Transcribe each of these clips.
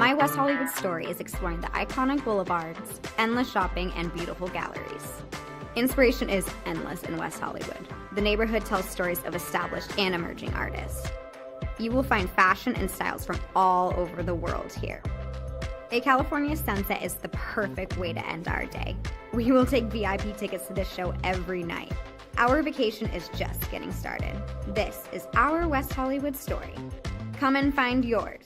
My West Hollywood story is exploring the iconic boulevards, endless shopping, and beautiful galleries. Inspiration is endless in West Hollywood. The neighborhood tells stories of established and emerging artists. You will find fashion and styles from all over the world here. A California sunset is the perfect way to end our day. We will take VIP tickets to this show every night. Our vacation is just getting started. This is our West Hollywood story. Come and find yours.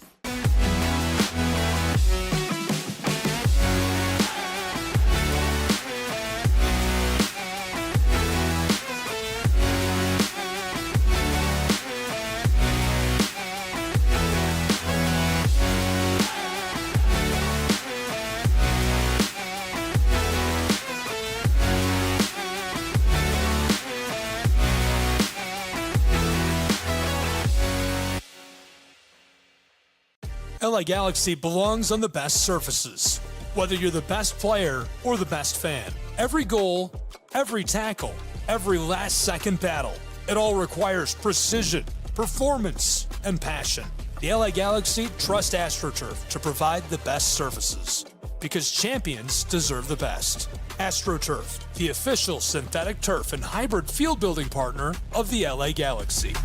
LA Galaxy belongs on the best surfaces. Whether you're the best player or the best fan, every goal, every tackle, every last-second battle, it all requires precision, performance, and passion. The LA Galaxy trust AstroTurf to provide the best surfaces, because champions deserve the best. AstroTurf, the official synthetic turf and hybrid field building partner of the LA Galaxy.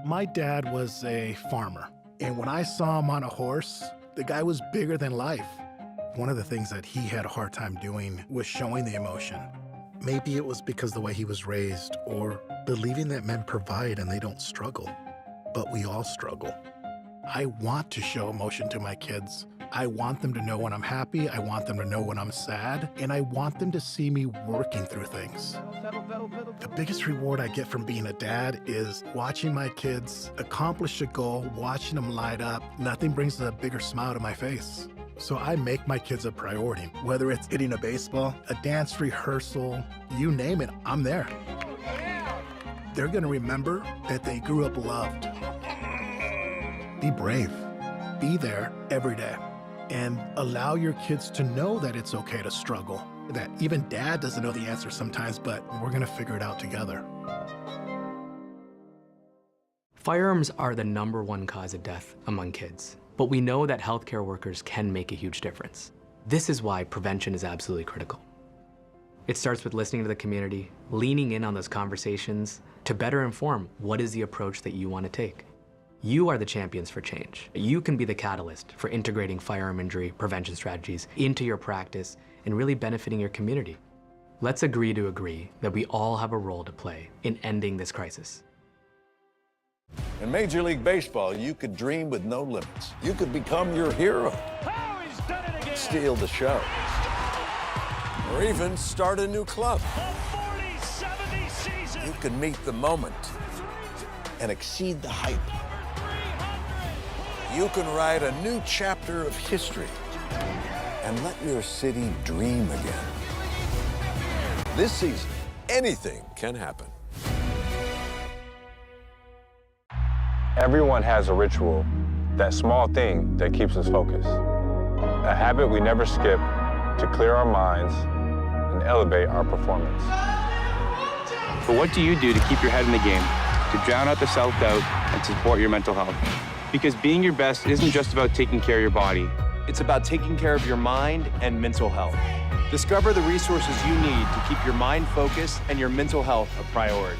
My dad was a farmer. And when I saw him on a horse, the guy was bigger than life. One of the things that he had a hard time doing was showing the emotion. Maybe it was because the way he was raised, or believing that men provide and they don't struggle. But we all struggle. I want to show emotion to my kids. I want them to know when I'm happy, I want them to know when I'm sad, and I want them to see me working through things. The biggest reward I get from being a dad is watching my kids accomplish a goal, watching them light up. Nothing brings a bigger smile to my face. So I make my kids a priority. Whether it's hitting a baseball, a dance rehearsal, you name it, I'm there. They're gonna remember that they grew up loved. Be brave. Be there every day. And allow your kids to know that it's okay to struggle. That even dad doesn't know the answer sometimes, but we're gonna figure it out together. Firearms are the #1 cause of death among kids, but we know that healthcare workers can make a huge difference. This is why prevention is absolutely critical. It starts with listening to the community, leaning in on those conversations to better inform what is the approach that you want to take. You are the champions for change. You can be the catalyst for integrating firearm injury prevention strategies into your practice and really benefiting your community. Let's agree to agree that we all have a role to play in ending this crisis. In Major League Baseball, you could dream with no limits. You could become your hero, steal the show, or even start a new club. You could meet the moment and exceed the hype. You can write a new chapter of history and let your city dream again. This season, anything can happen. Everyone has a ritual, that small thing that keeps us focused. A habit we never skip to clear our minds and elevate our performance. But what do you do to keep your head in the game, to drown out the self-doubt and support your mental health? Because being your best isn't just about taking care of your body. It's about taking care of your mind and mental health. Discover the resources you need to keep your mind focused and your mental health a priority.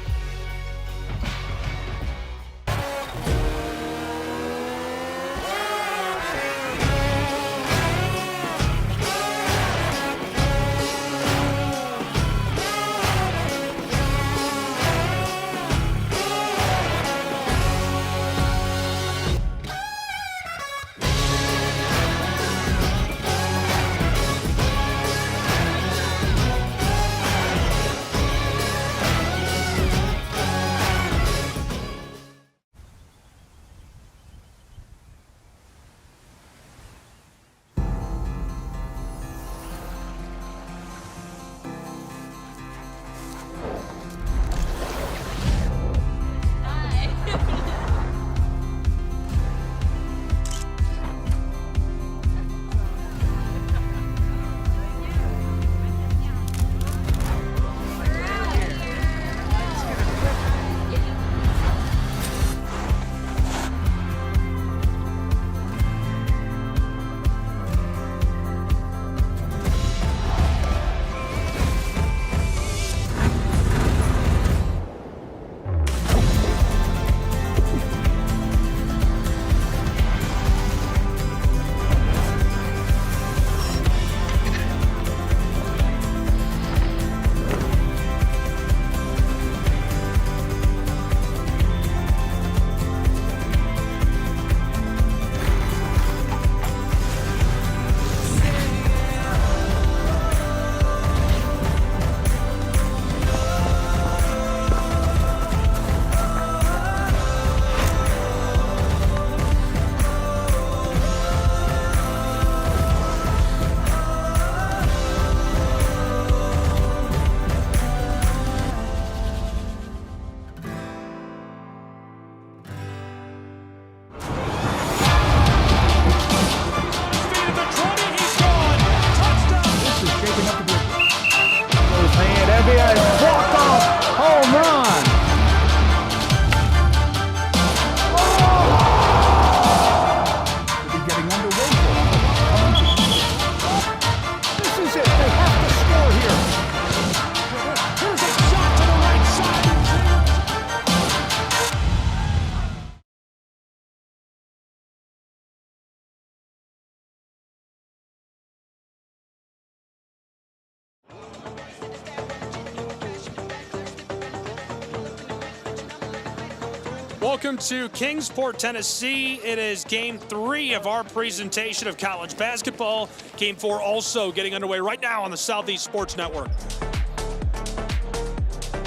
Welcome to Kingsport, Tennessee. It is game 3 of our presentation of college basketball. Game 4 also getting underway right now on the Southeast Sports Network.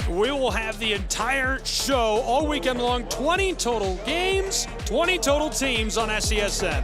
We will have the entire show all weekend long, 20 total games, 20 total teams on SESN.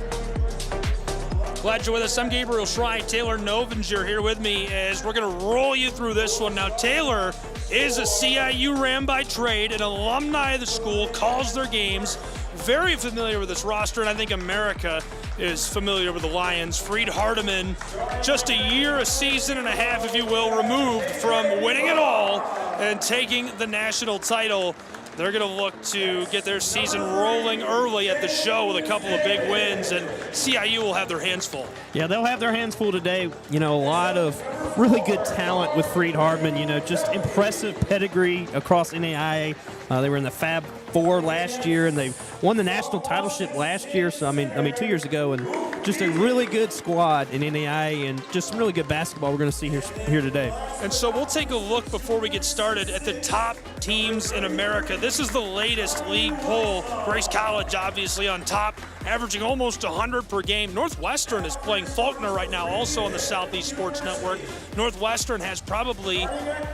Glad you're with us. I'm Gabriel Schrei. Taylor Novinger here with me as we're going to roll you through this one. Now, Taylor is a CIU Ram by trade, an alumni of the school, calls their games, very familiar with this roster, and I think America is familiar with the Lions. Freed-Hardeman, just a year, a season and a half, if you will, removed from winning it all and taking the national title. They're going to look to get their season rolling early at the show with a couple of big wins, and CIU will have their hands full. Yeah, they'll have their hands full today. You know, a lot of really good talent with Freed-Hardeman. You know, just impressive pedigree across NAIA. They were in the Fab Four last year, and they won the national titleship last year. So I mean, 2 years ago, and just a really good squad in NAIA, and just some really good basketball we're going to see here today. And so we'll take a look before we get started at the top teams in America. This is the latest league poll. Grace College obviously on top, averaging almost 100 per game. Northwestern is playing Faulkner right now, also on the Southeast Sports Network. Northwestern has probably,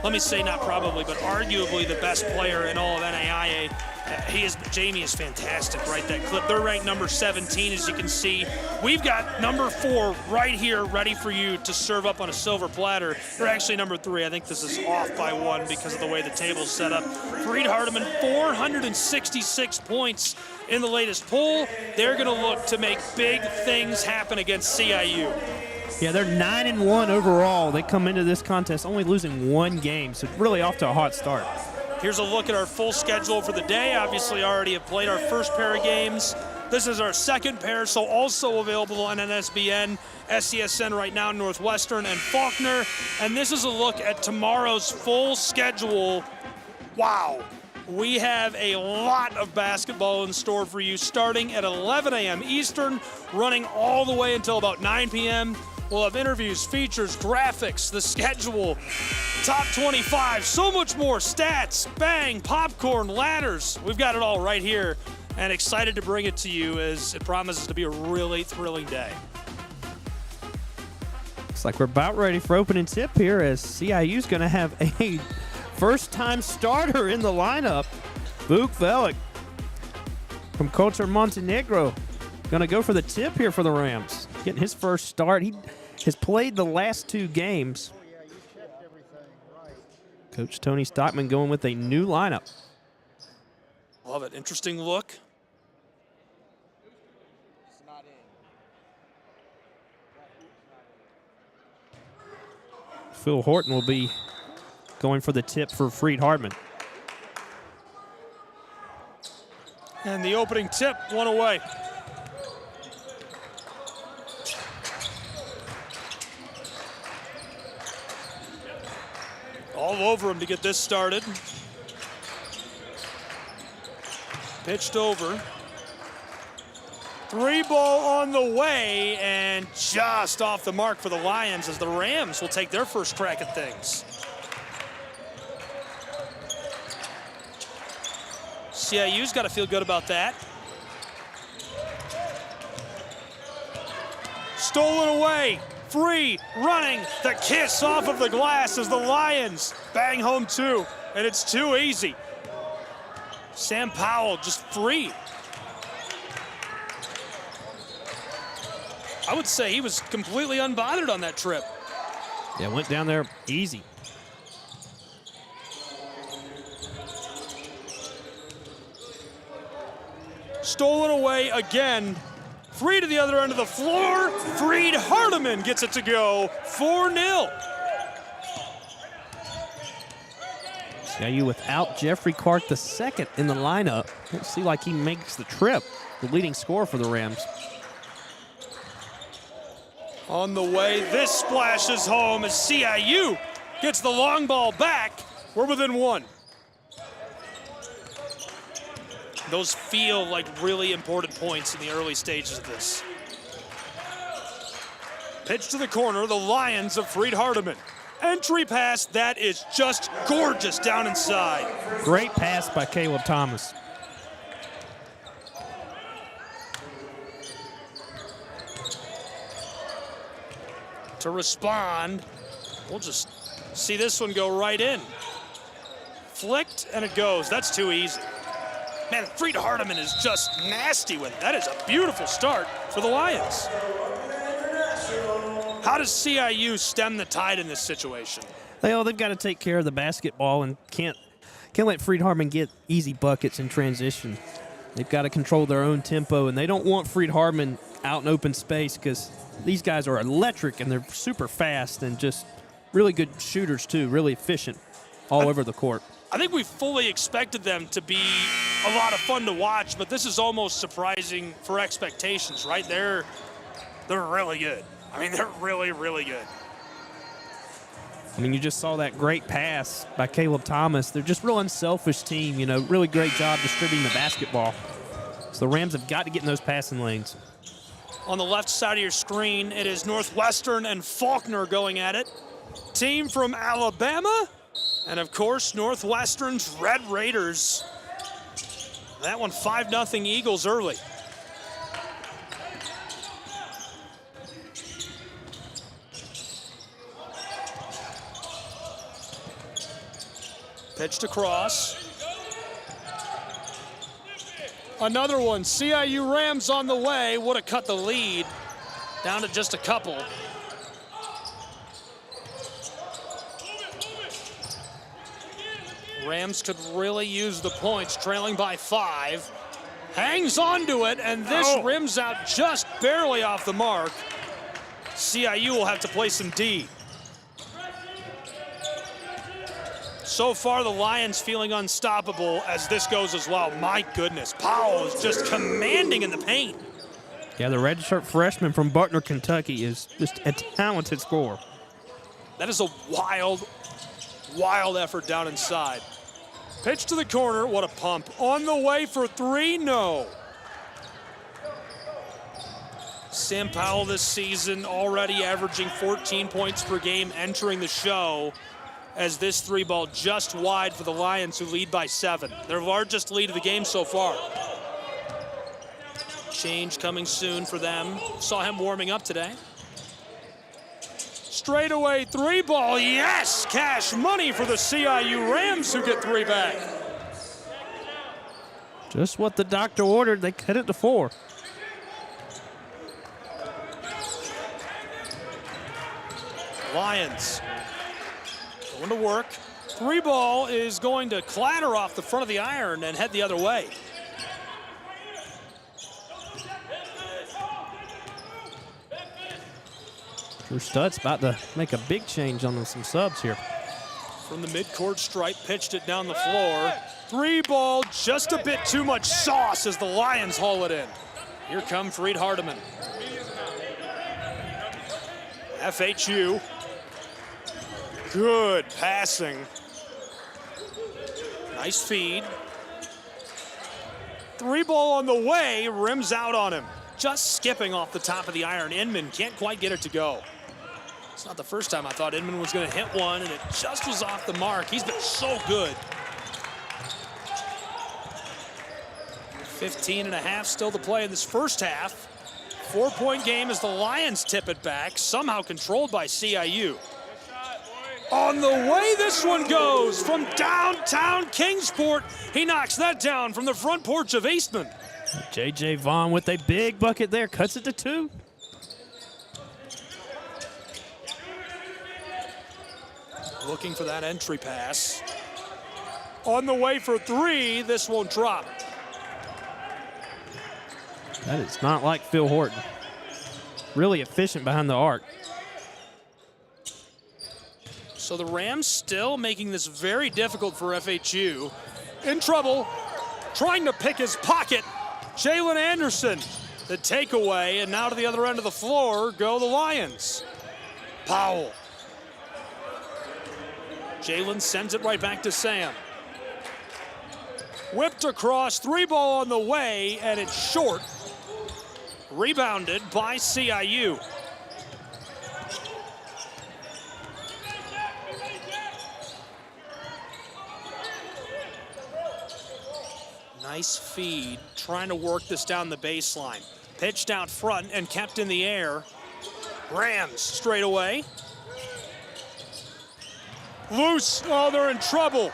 let me say not probably, but arguably the best player in all of NAIA. Jamie is fantastic, right? That clip. They're ranked number 17, as you can see. We've got number 4 right here, ready for you to serve up on a silver platter. They're actually number 3. I think this is off by 1 because of the way the table's set up. Freed-Hardeman, 466 points in the latest poll. They're going to look to make big things happen against CIU. Yeah, they're 9-1 overall. They come into this contest only losing 1 game, so really off to a hot start. Here's a look at our full schedule for the day. Obviously, already have played our first pair of games. This is our second pair, so also available on NSBN, SESN right now, Northwestern and Faulkner. And this is a look at tomorrow's full schedule. Wow. We have a lot of basketball in store for you, starting at 11 a.m. Eastern, running all the way until about 9 p.m. We'll have interviews, features, graphics, the schedule, top 25, so much more, stats, bang, popcorn, ladders. We've got it all right here, and excited to bring it to you as it promises to be a really thrilling day. Looks like we're about ready for opening tip here, as CIU's going to have a first-time starter in the lineup. Vuk Velik from Culture Montenegro going to go for the tip here for the Rams. Getting his first start. He has played the last 2 games. Coach Tony Stockman going with a new lineup. Love it. Interesting look. Phil Horton will be going for the tip for Freed-Hardeman. And the opening tip, 1 away. All over him to get this started. Pitched over. 3 ball on the way, and just off the mark for the Lions as the Rams will take their first crack at things. CIU's got to feel good about that. Stolen away. Free, running, the kiss off of the glass as the Lions bang home 2, and it's too easy. Sam Powell just free. I would say he was completely unbothered on that trip. Yeah, went down there easy. Stolen away again. Free to the other end of the floor. Freed-Hardeman gets it to go. 4-0. CIU without Jeffrey Clark II in the lineup. Don't see like he makes the trip. The leading scorer for the Rams. On the way, this splashes home as CIU gets the long ball back. We're within 1. Those feel like really important points in the early stages of this. Pitch to the corner, the Lions of Freed-Hardeman. Entry pass, that is just gorgeous down inside. Great pass by Caleb Thomas. to respond. We'll just see this one go right in. Flicked, and it goes. That's too easy. Man, Freed-Hardeman is just nasty with it. That is a beautiful start for the Lions. How does CIU stem the tide in this situation? Well, they've got to take care of the basketball and can't let Freed-Hardeman get easy buckets in transition. They've got to control their own tempo, and they don't want Freed-Hardeman out in open space because these guys are electric and they're super fast and just really good shooters too, really efficient all over the court. I think we fully expected them to be a lot of fun to watch, but this is almost surprising for expectations, right? They're really good. I mean, they're really, really good. I mean, you just saw that great pass by Caleb Thomas. They're just real unselfish team, you know, really great job distributing the basketball. So the Rams have got to get in those passing lanes. On the left side of your screen, it is Northwestern and Faulkner going at it. Team from Alabama, and of course, Northwestern's Red Raiders. That one 5-0 Eagles early. Pitched across. Another one. CIU Rams on the way. Would have cut the lead down to just a couple. Rams could really use the points, trailing by 5. Hangs on to it, and this rims out just barely off the mark. CIU will have to play some D. So far, the Lions feeling unstoppable as this goes as well. My goodness, Powell is just commanding in the paint. Yeah, the redshirt freshman from Butner, Kentucky is just a talented scorer. That is a wild, wild effort down inside. Pitch to the corner, what a pump. On the way for 3, no. Sam Powell this season already averaging 14 points per game entering the show, as this 3-ball just wide for the Lions, who lead by 7. Their largest lead of the game so far. Change coming soon for them. Saw him warming up today. Straightaway 3-ball, yes! Cash money for the CIU Rams, who get 3 back. Just what the doctor ordered, they cut it to 4. Lions going to work. 3-ball is going to clatter off the front of the iron and head the other way. Drew Stutt's about to make a big change on some subs here. From the midcourt stripe, pitched it down the floor. 3-ball, just a bit too much sauce as the Lions haul it in. Here come Freed-Hardeman. FHU. Good passing. Nice feed. 3-ball on the way, rims out on him. Just skipping off the top of the iron. Inman can't quite get it to go. It's not the first time I thought Inman was going to hit one, and it just was off the mark. He's been so good. 15.5 still to play in this first half. 4-point game as the Lions tip it back, somehow controlled by CIU. On the way this one goes from downtown Kingsport. He knocks that down from the front porch of Eastman. J.J. Vaughn with a big bucket there, cuts it to 2. Looking for that entry pass. On the way for 3, this won't drop. That is not like Phil Horton. Really efficient behind the arc. So the Rams still making this very difficult for FHU. In trouble, trying to pick his pocket. Jalen Anderson, the takeaway, and now to the other end of the floor go the Lions. Powell. Jalen sends it right back to Sam. Whipped across, 3-ball on the way, and it's short. Rebounded by CIU. Nice feed, trying to work this down the baseline. Pitched out front and kept in the air. Rams straight away. Loose. Oh, they're in trouble.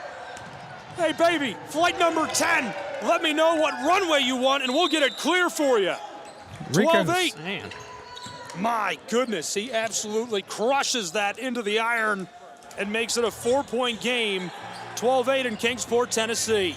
Hey, baby, flight number 10. Let me know what runway you want, and we'll get it clear for you. 12-8. My goodness, he absolutely crushes that into the iron and makes it a 4-point game. 12-8 in Kingsport, Tennessee.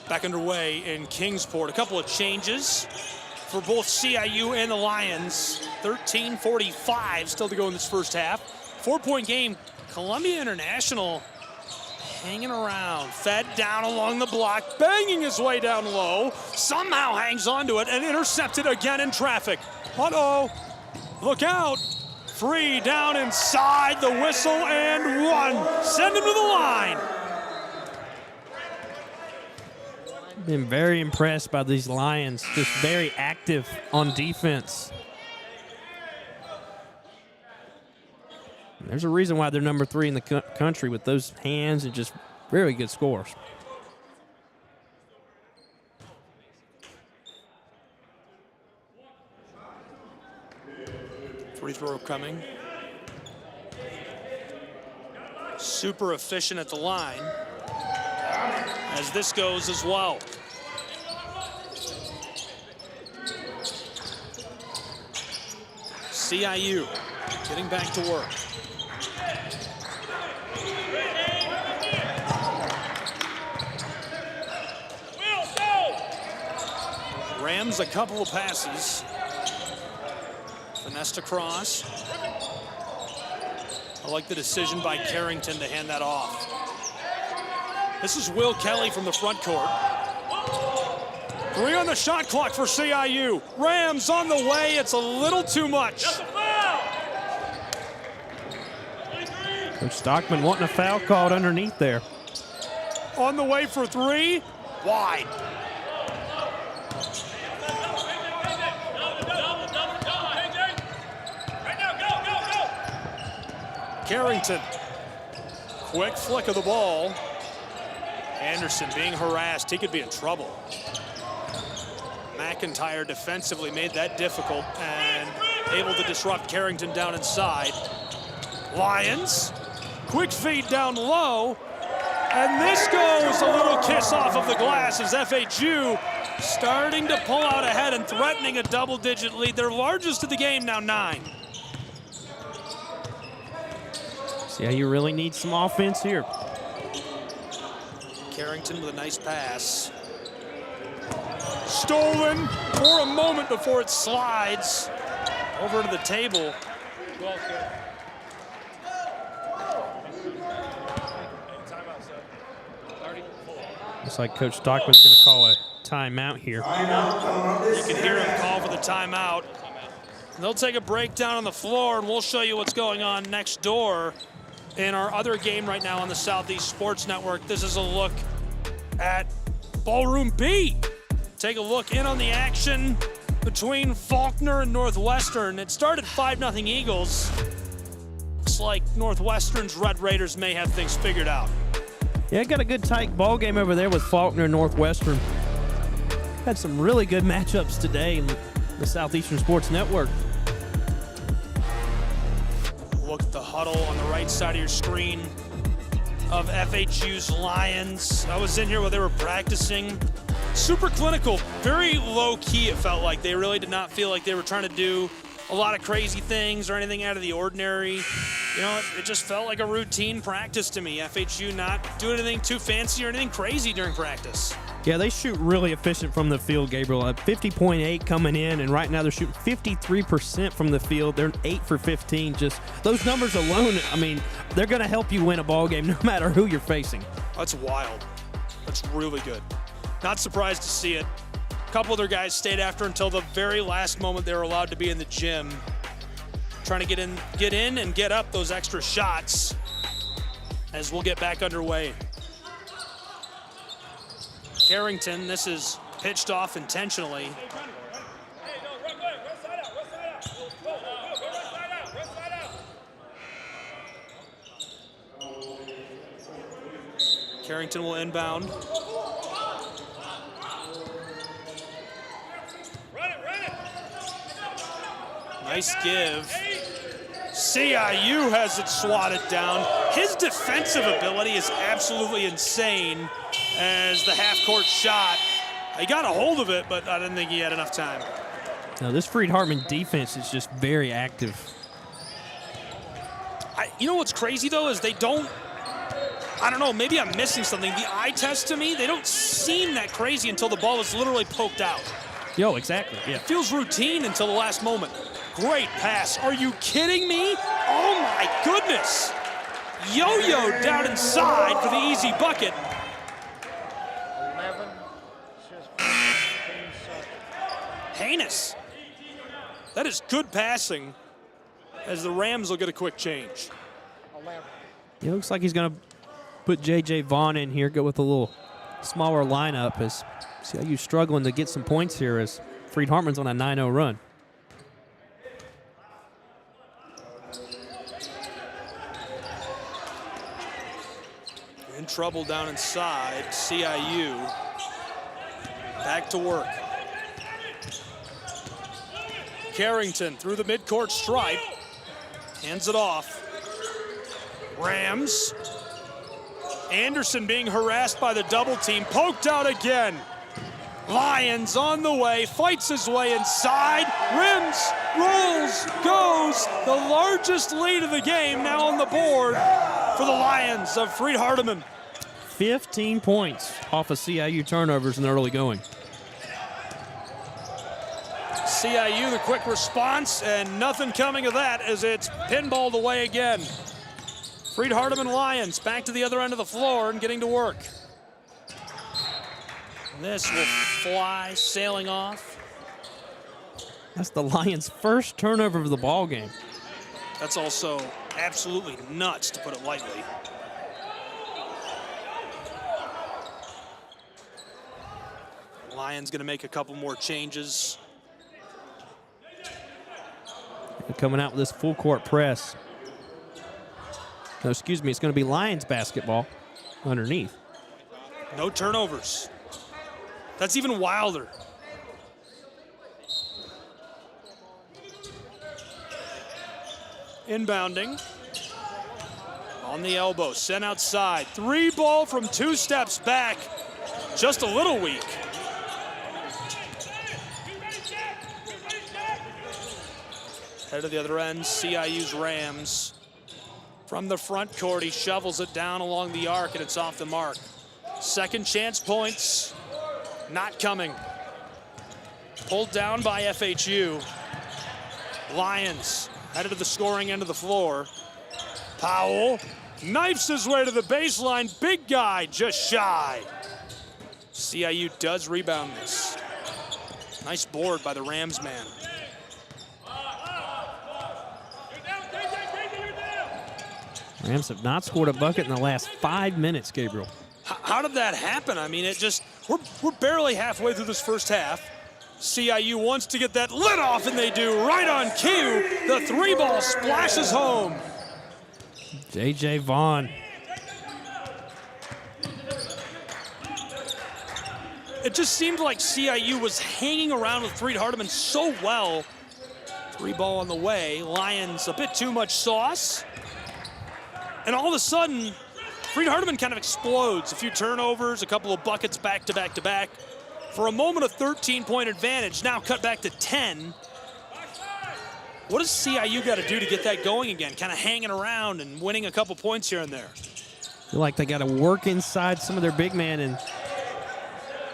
Back underway in Kingsport. A couple of changes for both CIU and the Lions. 13:45 still to go in this first half. 4-point game. Columbia International hanging around. Fed down along the block, banging his way down low. Somehow hangs onto it and intercepted again in traffic. Uh-oh. Look out. Free down inside the whistle and one. Send him to the line. Been very impressed by these Lions, just very active on defense. There's a reason why they're number 3 in the country with those hands and just very good scores. Free throw coming. Super efficient at the line, as this goes as well. CIU getting back to work. Rams a couple of passes. Finessed across. I like the decision by Carrington to hand that off. This is Will Kelly from the front court. 3 on the shot clock for CIU. Rams on the way. It's a little too much. Coach Stockman wanting a foul called underneath there. On the way for 3. Wide. Carrington. Quick flick of the ball. Anderson being harassed. He could be in trouble. McIntyre defensively made that difficult and able to disrupt Carrington down inside. Lions. Quick feed down low. And this goes a little kiss off of the glass as FHU starting to pull out ahead and threatening a double-digit lead. Their largest of the game, now 9. Yeah, you really need some offense here. Carrington with a nice pass. Stolen for a moment before it slides over to the table. Looks like Coach Stockman's going to call a timeout here. You can hear him call for the timeout. They'll take a break down on the floor, and we'll show you what's going on next door in our other game right now on the Southeast Sports Network. This is a look at Ballroom B. Take a look in on the action between Faulkner and Northwestern. It started 5-0 Eagles. Looks like Northwestern's Red Raiders may have things figured out. Yeah, got a good tight ball game over there with Faulkner and Northwestern. Had some really good matchups today in the Southeastern Sports Network. Look at the huddle on the right side of your screen of FHU's Lions. I was in here while they were practicing. Super clinical, very low key it felt like. They really did not feel like they were trying to do a lot of crazy things or anything out of the ordinary. You know, it just felt like a routine practice to me. FHU not doing anything too fancy or anything crazy during practice. Yeah, they shoot really efficient from the field, Gabriel. 50.8 coming in, and right now they're shooting 53% from the field. They're 8 for 15. Just those numbers alone, I mean, they're going to help you win a ball game no matter who you're facing. That's wild. That's really good. Not surprised to see it. A couple of their guys stayed after until the very last moment they were allowed to be in the gym, trying to get in and get up those extra shots as we'll get back underway. Carrington, this is pitched off intentionally. Carrington will inbound. Nice give. CIU has it swatted down. His defensive ability is absolutely insane as the half-court shot. He got a hold of it, but I didn't think he had enough time. Now, this Freed-Hardeman defense is just very active. You know what's crazy, though, is they don't, I don't know, maybe I'm missing something. The eye test to me, they don't seem that crazy until the ball is literally poked out. Yo, exactly, yeah. It feels routine until the last moment. Great pass. Are you kidding me? Oh, my goodness. Yo-yo down inside for the easy bucket. Heinous. That is good passing as the Rams will get a quick change. It looks like he's going to put J.J. Vaughn in here, go with a little smaller lineup as CIU struggling to get some points here as Freed-Hardeman's on a 9-0 run. In trouble down inside, CIU back to work. Carrington through the midcourt stripe, hands it off. Rams. Anderson being harassed by the double team, poked out again. Lions on the way, fights his way inside, rims, rolls, goes. The largest lead of the game now on the board for the Lions of Freed-Hardeman. 15 points off of CIU turnovers in the early going. CIU, the quick response, and nothing coming of that as it's pinballed away again. Freed-Hardeman Lions back to the other end of the floor and getting to work. This will fly, sailing off. That's the Lions' first turnover of the ball game. That's also absolutely nuts, to put it lightly. Lions going to make a couple more changes. They're coming out with this full court press. No, excuse me, it's going to be Lions basketball underneath. No turnovers. That's even wilder. Inbounding. On the elbow, sent outside. 3 ball from 2 steps back. Just a little weak. Head to the other end, CIU's Rams. From the front court, he shovels it down along the arc, and it's off the mark. Second chance points, not coming. Pulled down by FHU. Lions headed to the scoring end of the floor. Powell knifes his way to the baseline. Big guy, just shy. CIU does rebound this. Nice board by the Rams man. Rams have not scored a bucket in the last 5 minutes, Gabriel. How did that happen? I mean, we're barely halfway through this first half. CIU wants to get that lid off, and they do right on cue. The 3 ball splashes home. J.J. Vaughn. It just seemed like CIU was hanging around with Freed-Hardeman so well. 3 ball on the way. Lions a bit too much sauce. And all of a sudden, Freed-Hardeman kind of explodes. A few turnovers, a couple of buckets back to back to back. For a moment, a 13-point advantage, now cut back to 10. What does CIU got to do to get that going again? Kind of hanging around and winning a couple points here and there. Feel like they got to work inside some of their big men and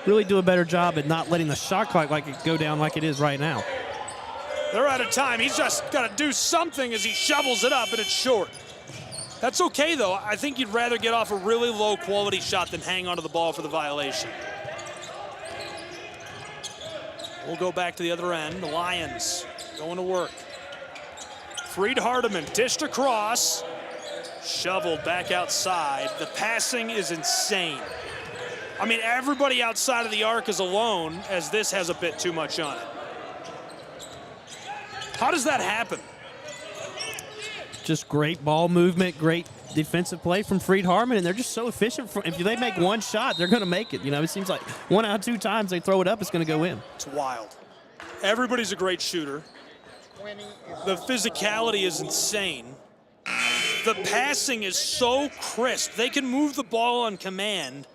really do a better job at not letting the shot clock go down like it is right now. They're out of time. He's just got to do something as he shovels it up, and it's short. That's okay, though. I think you'd rather get off a really low-quality shot than hang onto the ball for the violation. We'll go back to the other end. The Lions going to work. Freed-Hardeman dished across, shoveled back outside. The passing is insane. I mean, everybody outside of the arc is alone, as this has a bit too much on it. How does that happen? Just great ball movement, great defensive play from Freed-Hardeman, and they're just so efficient. If they make one shot, they're going to make it. You know, it seems like 1 out of 2 times they throw it up, it's going to go in. It's wild. Everybody's a great shooter. The physicality is insane. The passing is so crisp. They can move the ball on command,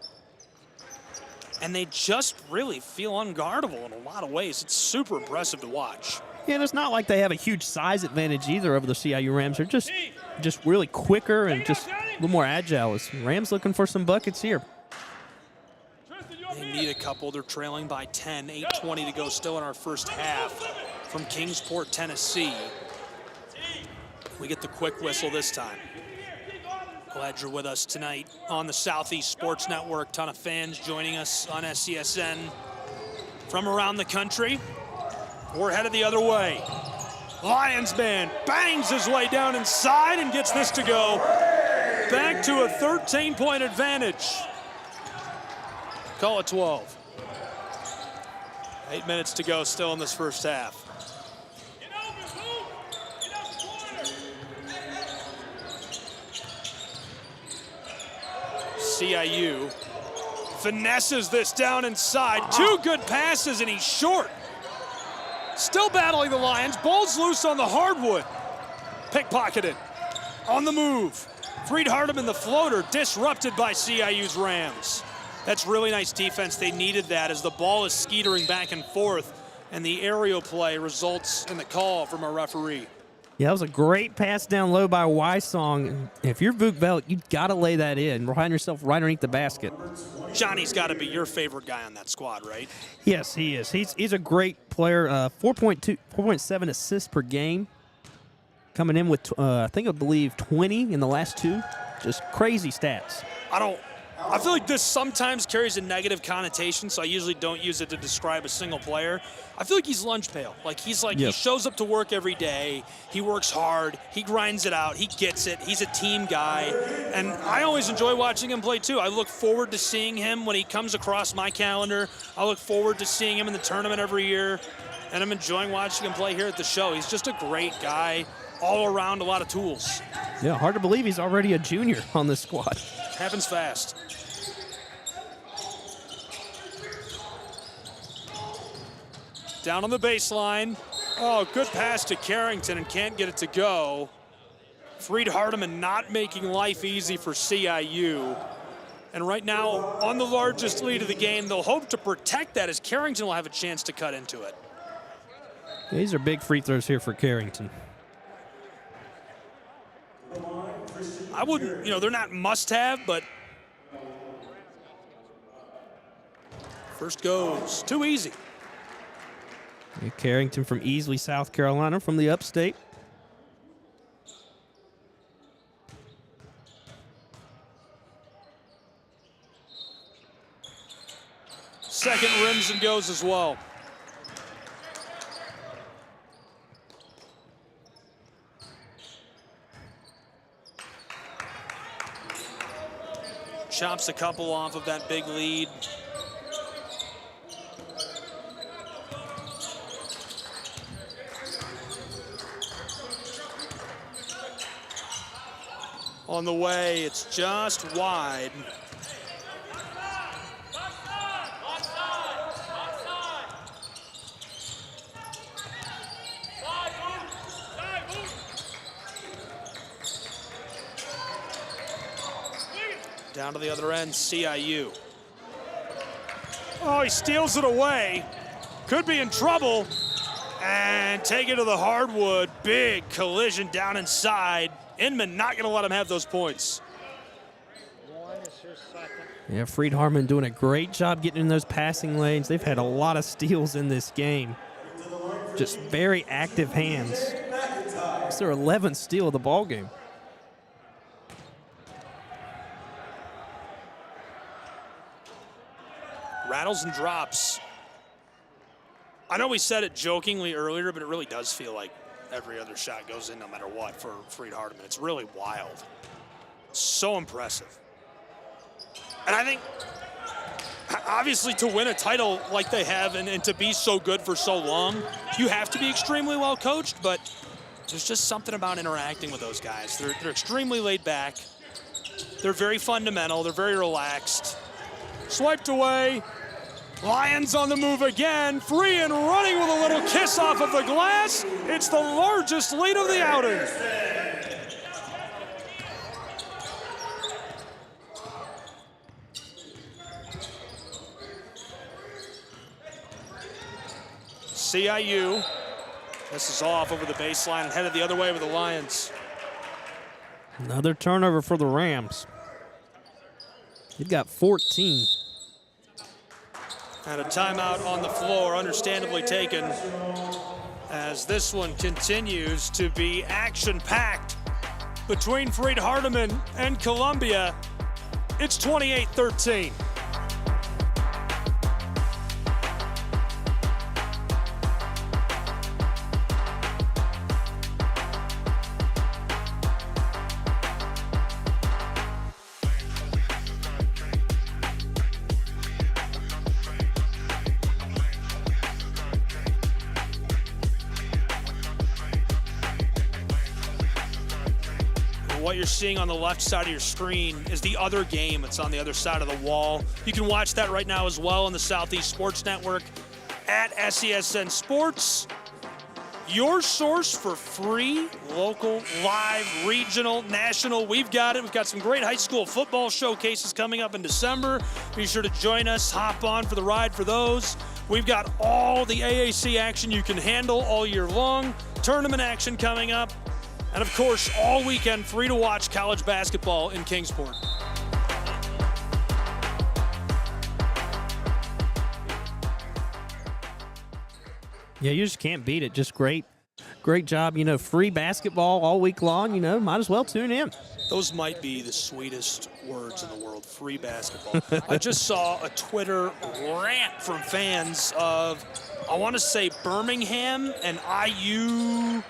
and they just really feel unguardable in a lot of ways. It's super impressive to watch. Yeah, and it's not like they have a huge size advantage either over the CIU Rams. They're just really quicker and just a little more agile. As Rams looking for some buckets here. They need a couple. They're trailing by 10, 8:20 to go still in our first half from Kingsport, Tennessee. We get the quick whistle this time. Glad you're with us tonight on the Southeast Sports Network. Ton of fans joining us on SCSN from around the country. We're headed the other way. Lions man bangs his way down inside and gets this to go back to a 13-point advantage. Call it 12. 8 minutes to go still in this first half. CIU finesses this down inside. 2 good passes and he's short. Still battling the Lions. Ball's loose on the hardwood. Pickpocketed. On the move. Freed-Hardeman, the floater, disrupted by CIU's Rams. That's really nice defense. They needed that as the ball is skeetering back and forth, and the aerial play results in the call from a referee. Yeah, that was a great pass down low by Wysong. If you're Vuk Velk, you've got to lay that in, find yourself right underneath the basket. Johnny's got to be your favorite guy on that squad, right? Yes, he is. He's a great player. 4.7 assists per game. Coming in with, I believe 20 in the last 2. Just crazy stats. I feel like this sometimes carries a negative connotation, so I usually don't use it to describe a single player. I feel like he's lunch pail. He shows up to work every day. He works hard. He grinds it out. He gets it. He's a team guy. And I always enjoy watching him play, too. I look forward to seeing him when he comes across my calendar. I look forward to seeing him in the tournament every year. And I'm enjoying watching him play here at the show. He's just a great guy, all around, a lot of tools. Yeah, hard to believe he's already a junior on this squad. Happens fast. Down on the baseline. Oh, good pass to Carrington and can't get it to go. Freed-Hardeman not making life easy for CIU. And right now, on the largest lead of the game, they'll hope to protect that as Carrington will have a chance to cut into it. These are big free throws here for Carrington. I wouldn't, they're not must-have, but first goes. Too easy. Carrington from Easley, South Carolina, from the upstate. Second rims and goes as well. Chops a couple off of that big lead. On the way, it's just wide. Down to the other end, CIU. Oh, he steals it away. Could be in trouble. and take it to the hardwood. Big collision down inside. Inman not going to let him have those points. Yeah, Freed-Hardeman doing a great job getting in those passing lanes. They've had a lot of steals in this game. Just very active hands. It's their 11th steal of the ball game. Rattles and drops. I know we said it jokingly earlier, but it really does feel like every other shot goes in no matter what for Freed-Hardeman. It's really wild. So impressive. And I think, obviously, to win a title like they have and to be so good for so long, you have to be extremely well coached, but there's just something about interacting with those guys. They're extremely laid back. They're very fundamental. They're very relaxed. Swiped away. Lions on the move again. Free and running with a little kiss off of the glass. It's the largest lead of the outing. CIU. This is off over the baseline and headed the other way with the Lions. Another turnover for the Rams. They've got 14. And a timeout on the floor, understandably taken, as this one continues to be action-packed between Freed-Hardeman and Columbia. It's 28-13. What you're seeing on the left side of your screen is the other game. It's on the other side of the wall. You can watch that right now as well on the Southeast Sports Network at SESN Sports. Your source for free, local, live, regional, national. We've got it. We've got some great high school football showcases coming up in December. Be sure to join us. Hop on for the ride for those. We've got all the AAC action you can handle all year long. Tournament action coming up. And of course, all weekend, free to watch college basketball in Kingsport. Yeah, you just can't beat it. Just great job. You know, free basketball all week long. You know, might as well tune in. Those might be the sweetest words in the world, free basketball. I just saw a Twitter rant from fans of, I want to say Birmingham and IU.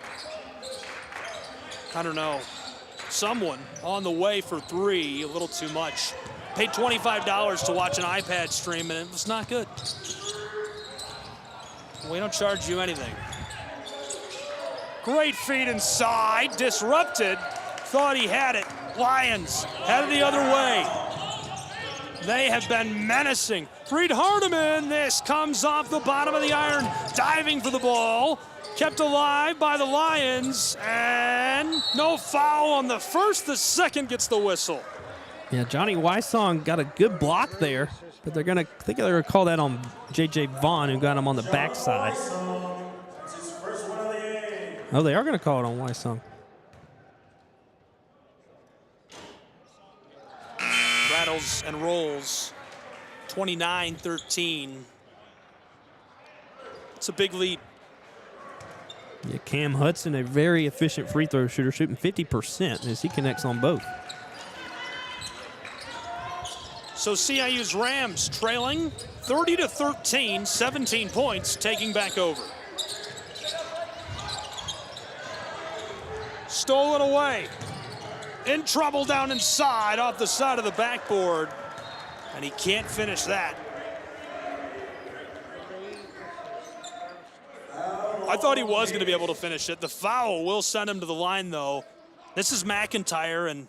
I don't know, someone on the way for three, a little too much. Paid $25 to watch an iPad stream, and it was not good. We don't charge you anything. Great feed inside, disrupted. Thought he had it. Lions headed the other way. They have been menacing. Freed-Hardeman, this comes off the bottom of the iron, diving for the ball. Kept alive by the Lions, and no foul on the first. The second gets the whistle. Yeah, Johnny Wysong got a good block there, but they're gonna call that on J.J. Vaughn, who got him on the backside. Oh, they are gonna call it on Wysong. Rattles and rolls, 29-13. It's a big lead. Yeah, Cam Hudson, a very efficient free throw shooter, shooting 50% as he connects on both. So CIU's Rams trailing 30-13, 17 points, taking back over. Stolen away. In trouble down inside off the side of the backboard. And he can't finish that. I thought he was going to be able to finish it. The foul will send him to the line, though. This is McIntyre, and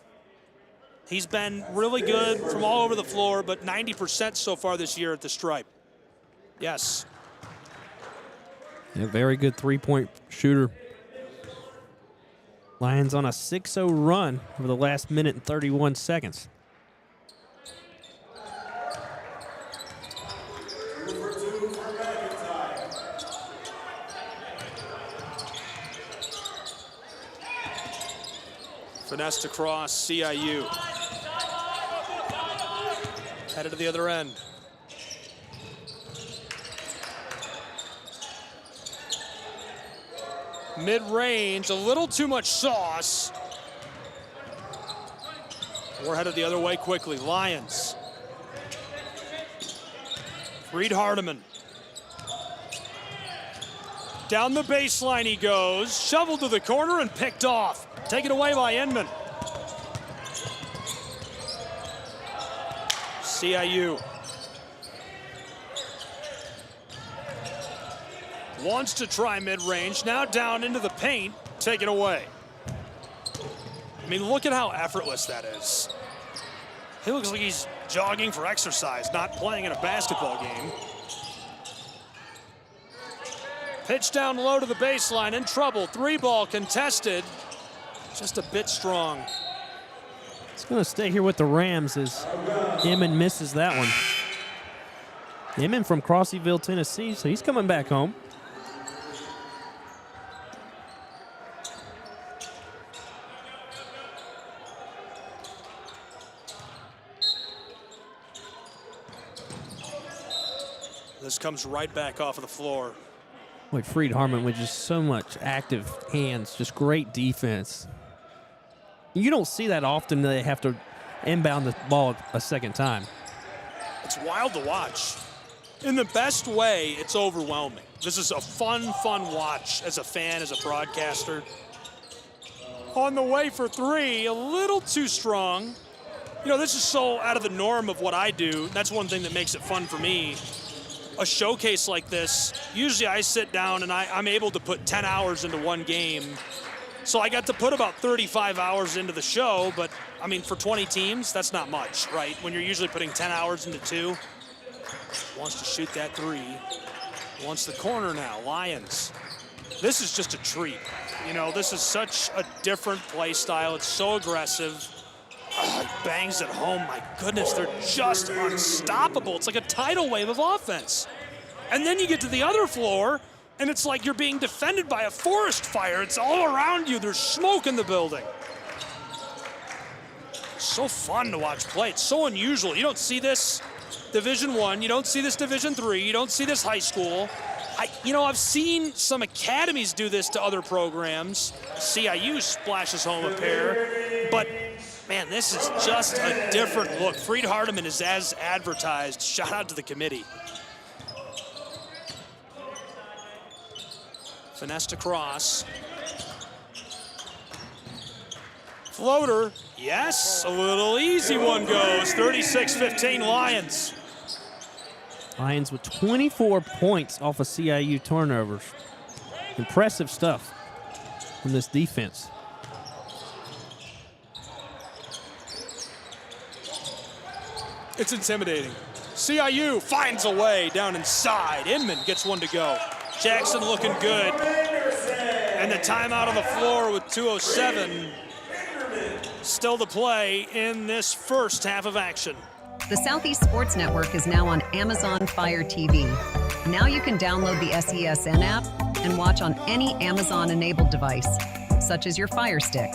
he's been really good from all over the floor, but 90% so far this year at the stripe. Yes. Yeah, very good three-point shooter. Lions on a 6-0 run over the last minute and 31 seconds. Finessed across CIU. Headed to the other end. Mid-range, a little too much sauce. We're headed the other way quickly. Lions. Freed-Hardeman. Down the baseline he goes. Shoveled to the corner and picked off. Taken away by Inman. CIU. Wants to try mid-range, now down into the paint, taken away. I mean, look at how effortless that is. He looks like he's jogging for exercise, not playing in a basketball game. Pitch down low to the baseline, in trouble. 3-ball contested, just a bit strong. It's going to stay here with the Rams as Inman misses that one. Inman from Crosseyville, Tennessee, so he's coming back home. This comes right back off of the floor. Boy, Freed-Hardeman with just so much active hands, just great defense. You don't see that often. They have to inbound the ball a second time. It's wild to watch. In the best way, it's overwhelming. This is a fun watch as a fan, as a broadcaster. On the way for 3, a little too strong. You know, this is so out of the norm of what I do. That's one thing that makes it fun for me. A showcase like this, usually I sit down and I'm able to put 10 hours into one game. So I got to put about 35 hours into the show, but I mean, for 20 teams, that's not much, right? When you're usually putting 10 hours into 2. Wants to shoot that 3. Wants the corner now, Lions. This is just a treat. You know, this is such a different play style. It's so aggressive. Bangs it home, my goodness, they're just unstoppable. It's like a tidal wave of offense. And then you get to the other floor, and it's like you're being defended by a forest fire. It's all around you. There's smoke in the building. So fun to watch play. It's so unusual. You don't see this Division I. You don't see this Division III. You don't see this high school. I've seen some academies do this to other programs. CIU splashes home a pair, but man, this is just a different look. Freed-Hardeman is as advertised. Shout out to the committee. Finessed across. Floater, yes, a little easy one goes. 36-15 Lions. Lions with 24 points off of CIU turnovers. Impressive stuff from this defense. It's intimidating. CIU finds a way down inside. Inman gets one to go. Jackson looking good. And the timeout on the floor with 2:07 still to play in this first half of action. The Southeast Sports Network is now on Amazon Fire TV. Now you can download the SESN app and watch on any Amazon-enabled device, such as your Fire Stick.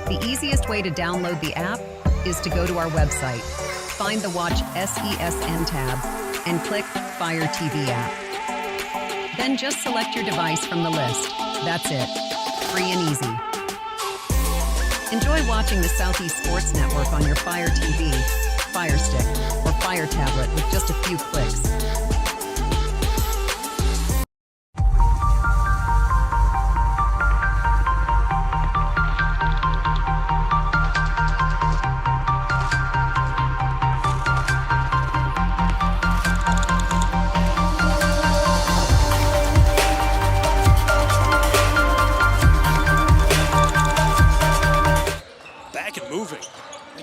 The easiest way to download the app is to go to our website, find the Watch SESN tab, and click Fire TV app. Then just select your device from the list. That's it. Free and easy. Enjoy watching the Southeast Sports Network on your Fire TV, Fire Stick, or Fire tablet with just a few clicks.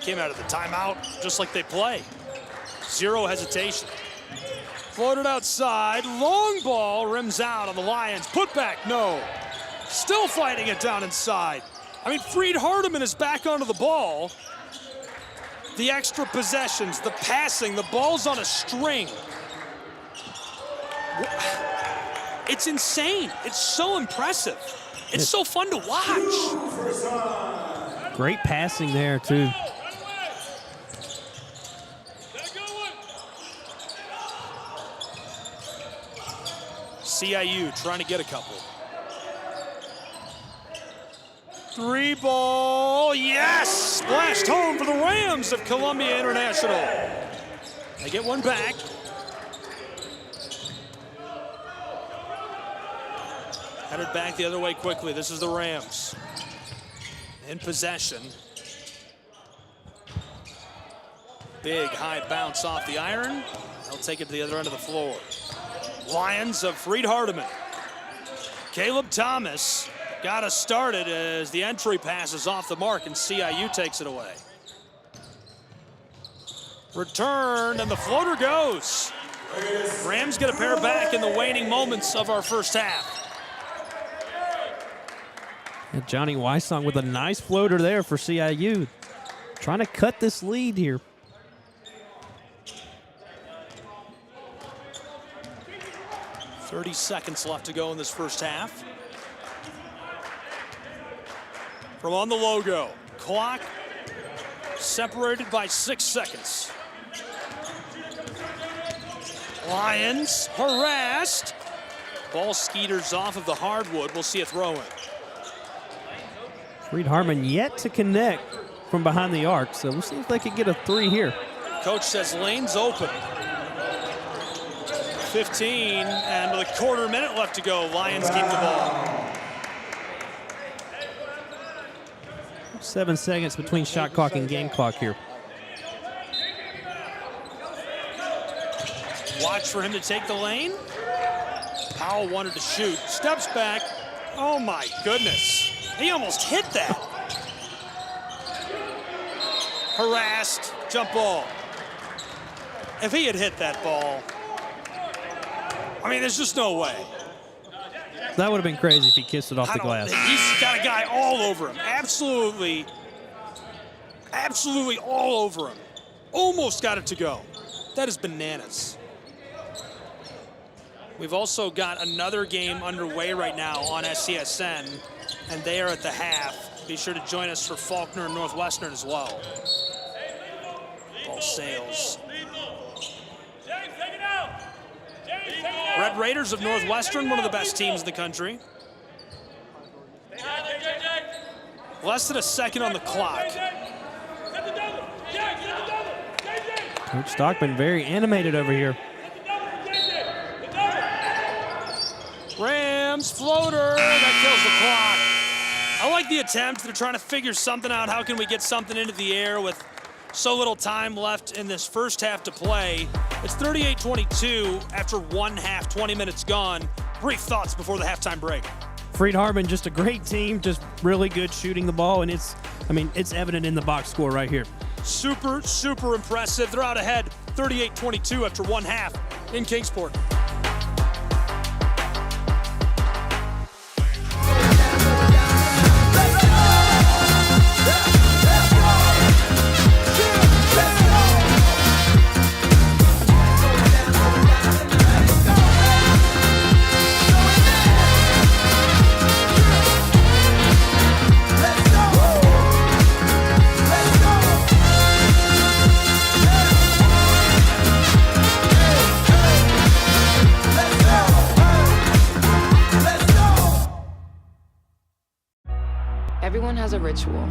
Came out of the timeout just like they play. Zero hesitation. Floated outside, long ball, rims out on the Lions. Put back, no. Still fighting it down inside. I mean, Freed-Hardeman is back onto the ball. The extra possessions, the passing, the ball's on a string. It's insane. It's so impressive. It's so fun to watch. Great passing there, too. CIU trying to get a couple. 3 ball, yes! Splashed home for the Rams of Columbia International. They get one back. Headed back the other way quickly. This is the Rams in possession. Big high bounce off the iron. They'll take it to the other end of the floor. Lions of Freed-Hardeman. Caleb Thomas got us started as the entry pass is off the mark and CIU takes it away. Return and the floater goes. Rams get a pair back in the waning moments of our first half. And Johnny Wysong with a nice floater there for CIU. Trying to cut this lead here. .30 seconds left to go in this first half. From on the logo, clock separated by 6 seconds. Lions harassed. Ball skeeters off of the hardwood. We'll see a throw in. Freed-Hardeman yet to connect from behind the arc, so we'll see if they can get a 3 here. Coach says lane's open. 15 and with a quarter minute left to go, Lions keep the ball. 7 seconds between shot clock and game clock here. Watch for him to take the lane. Powell wanted to shoot, steps back. Oh my goodness. He almost hit that. Harassed, jump ball. If he had hit that ball, I mean, there's just no way. That would have been crazy if he kissed it off the glass. He's got a guy all over him. Absolutely all over him. Almost got it to go. That is bananas. We've also got another game underway right now on SCSN, and they are at the half. Be sure to join us for Faulkner and Northwestern as well. Ball sails. Red Raiders of Northwestern, one of the best teams in the country. Less than a second on the clock. Coach Stockman very animated over here. Rams floater, that kills the clock. I like the attempt. They're trying to figure something out. How can we get something into the air with so little time left in this first half to play? It's 38-22 after one half, 20 minutes gone. Brief thoughts before the halftime break. Freed-Hardeman, just a great team, just really good shooting the ball, and it's evident in the box score right here. Super, super impressive. They're out ahead 38-22 after one half in Kingsport. Everyone has a ritual.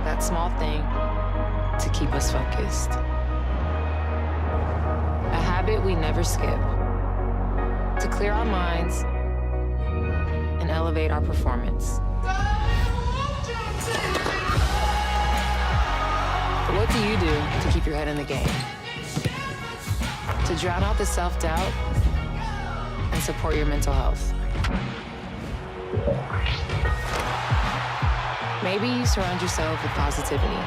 That small thing to keep us focused. A habit we never skip. To clear our minds and elevate our performance. But what do you do to keep your head in the game? To drown out the self-doubt and support your mental health. Maybe you surround yourself with positivity.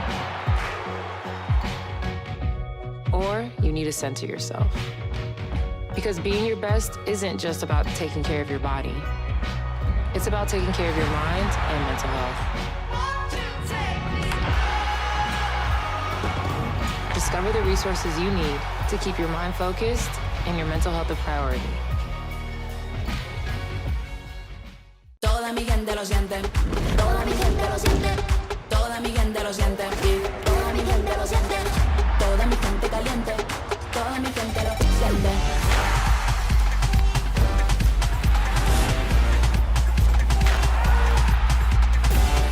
Or you need to center yourself. Because being your best isn't just about taking care of your body. It's about taking care of your mind and mental health. Discover the resources you need to keep your mind focused and your mental health a priority. Toda mi gente gente lo siente. Toda mi gente lo siente. Toda mi gente lo siente. Toda mi gente lo siente. Toda mi gente caliente. Toda mi gente lo siente.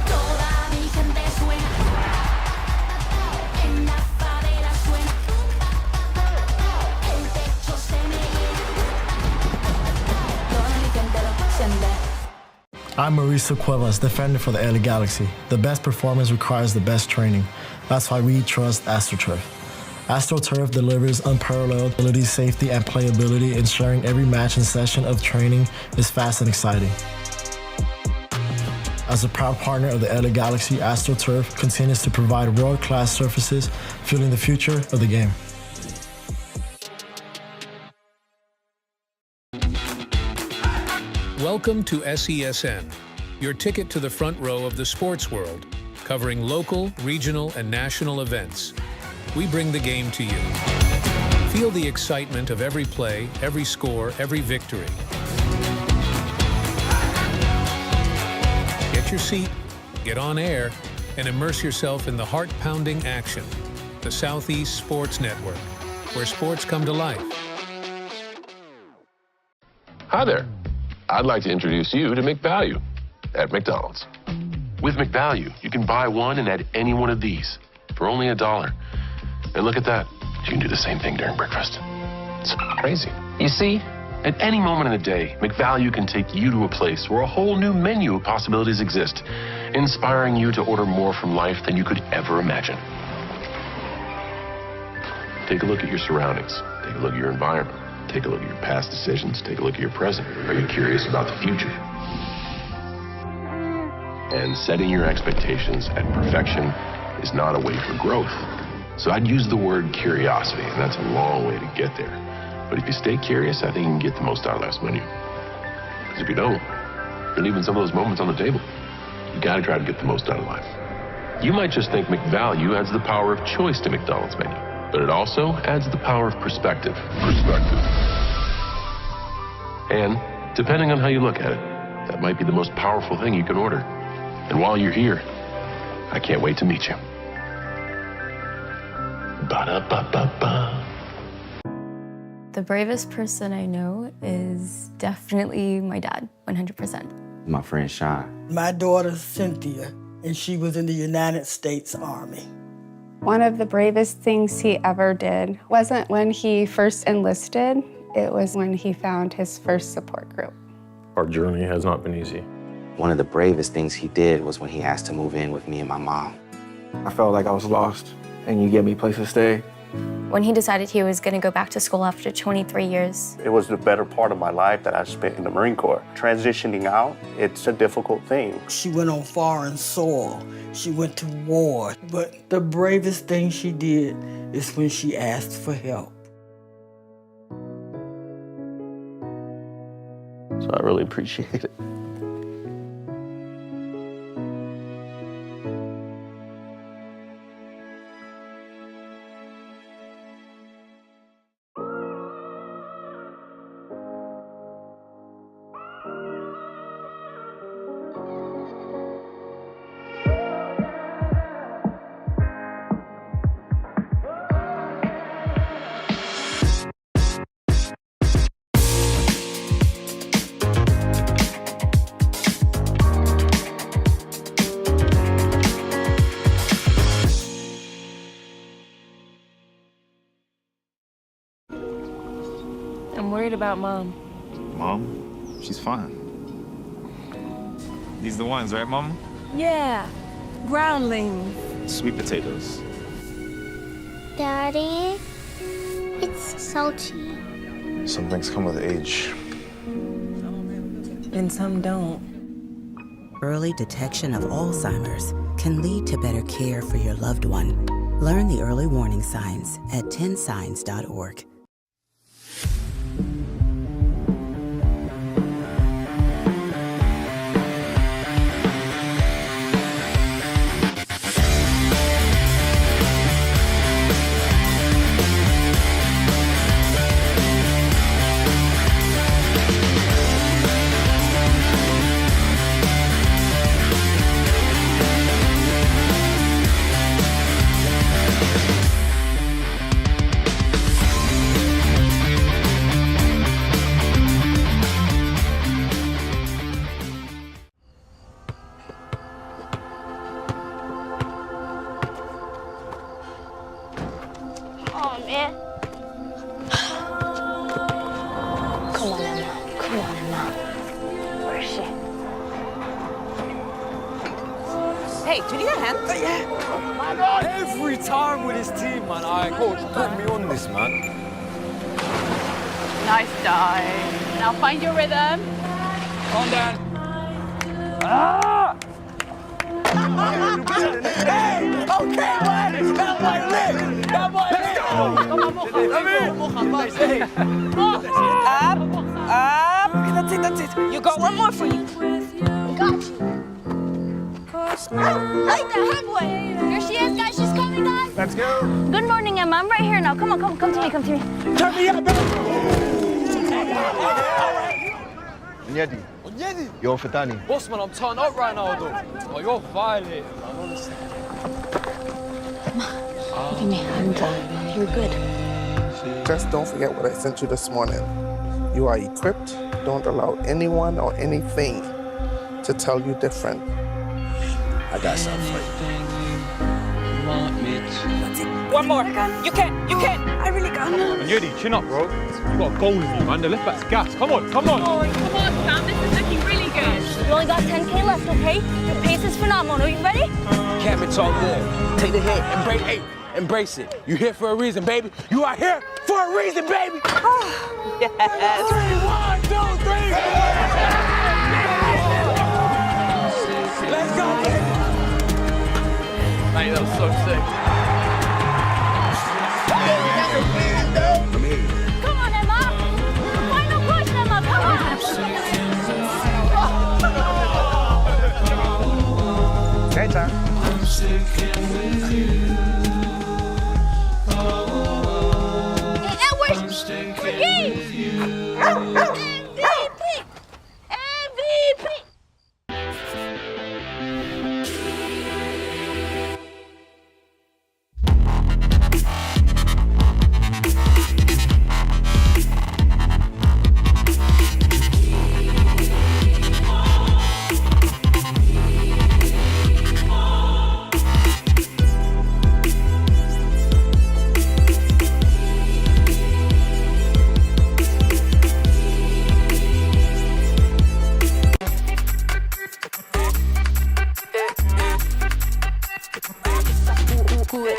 Toda mi gente suena. En la favela suena. El techo se me llena. Toda mi gente lo siente. I'm Mauricio Cuevas, defender for the LA Galaxy. The best performance requires the best training. That's why we trust AstroTurf. AstroTurf delivers unparalleled ability, safety, and playability, ensuring every match and session of training is fast and exciting. As a proud partner of the LA Galaxy, AstroTurf continues to provide world-class surfaces, fueling the future of the game. Welcome to SESN, your ticket to the front row of the sports world, covering local, regional, and national events. We bring the game to you. Feel the excitement of every play, every score, every victory. Get your seat, get on air, and immerse yourself in the heart-pounding action. The Southeast Sports Network, where sports come to life. Hi there. I'd like to introduce you to McValue at McDonald's. With McValue, you can buy one and add any one of these for only $1. And look at that. You can do the same thing during breakfast. It's crazy. You see, at any moment in the day, McValue can take you to a place where a whole new menu of possibilities exist, inspiring you to order more from life than you could ever imagine. Take a look at your surroundings. Take a look at your environment. Take a look at your past decisions. Take a look at your present. Are you curious about the future? And setting your expectations at perfection is not a way for growth. So I'd use the word curiosity, and that's a long way to get there. But if you stay curious, I think you can get the most out of life's menu. Because if you don't, you're leaving some of those moments on the table. You gotta try to get the most out of life. You might just think McValue adds the power of choice to McDonald's menu, but it also adds the power of perspective. And depending on how you look at it, that might be the most powerful thing you can order. And while you're here, I can't wait to meet you. Ba-da-ba-ba-ba. The bravest person I know is definitely my dad, 100%. My friend Sean. My daughter Cynthia, and she was in the United States Army. One of the bravest things he ever did wasn't when he first enlisted, it was when he found his first support group. Our journey has not been easy. One of the bravest things he did was when he asked to move in with me and my mom. I felt like I was lost, and you gave me a place to stay. When he decided he was going to go back to school after 23 years. It was the better part of my life that I spent in the Marine Corps. Transitioning out, it's a difficult thing. She went on foreign soil. She went to war. But the bravest thing she did is when she asked for help. So I really appreciate it. I'm worried about Mom. Mom? She's fine. These are the ones, right, Mom? Yeah, groundlings. Sweet potatoes. Daddy, it's salty. Some things come with age. And some don't. Early detection of Alzheimer's can lead to better care for your loved one. Learn the early warning signs at 10signs.org. Hey, do you need a hand? Every time with his team, man. All right, coach, put me on this, man. Nice dive. Now find your rhythm. Calm down. Ah! Hey! Okay, man! That boy lit! That boy lit! Up. That's it. You got one more for you. Got you. Like the headway. Here she is, guys. She's coming, guys. Let's go. Good morning, Emma. I'm right here now. Come on, come to me. Turn me up, baby! Onyedi. You're Fatani. Boss, man, I'm turned up right now, though. Oh, you're violating, man, honestly. Give me a hand. You're good. Just don't forget what I sent you this morning. You are equipped. Don't allow anyone or anything to tell you different. I got something for you. That's it. One more. You can. I really got it. Onyedi, chin up, bro. You got a goal in you, man. The left back's gas. Come on. Oh, come on, Sam. This is looking really good. You only got 10K left, okay? Your pace is phenomenal. Are you ready? Camp, it's all good. Take the hit. Embrace it. You're here for a reason, baby. You are here for a reason, baby. Yes. 3, 1, 2, 3. Let's go. Mate, that was so sick. Come on, Emma. Final push, Emma. Come on. Anytime.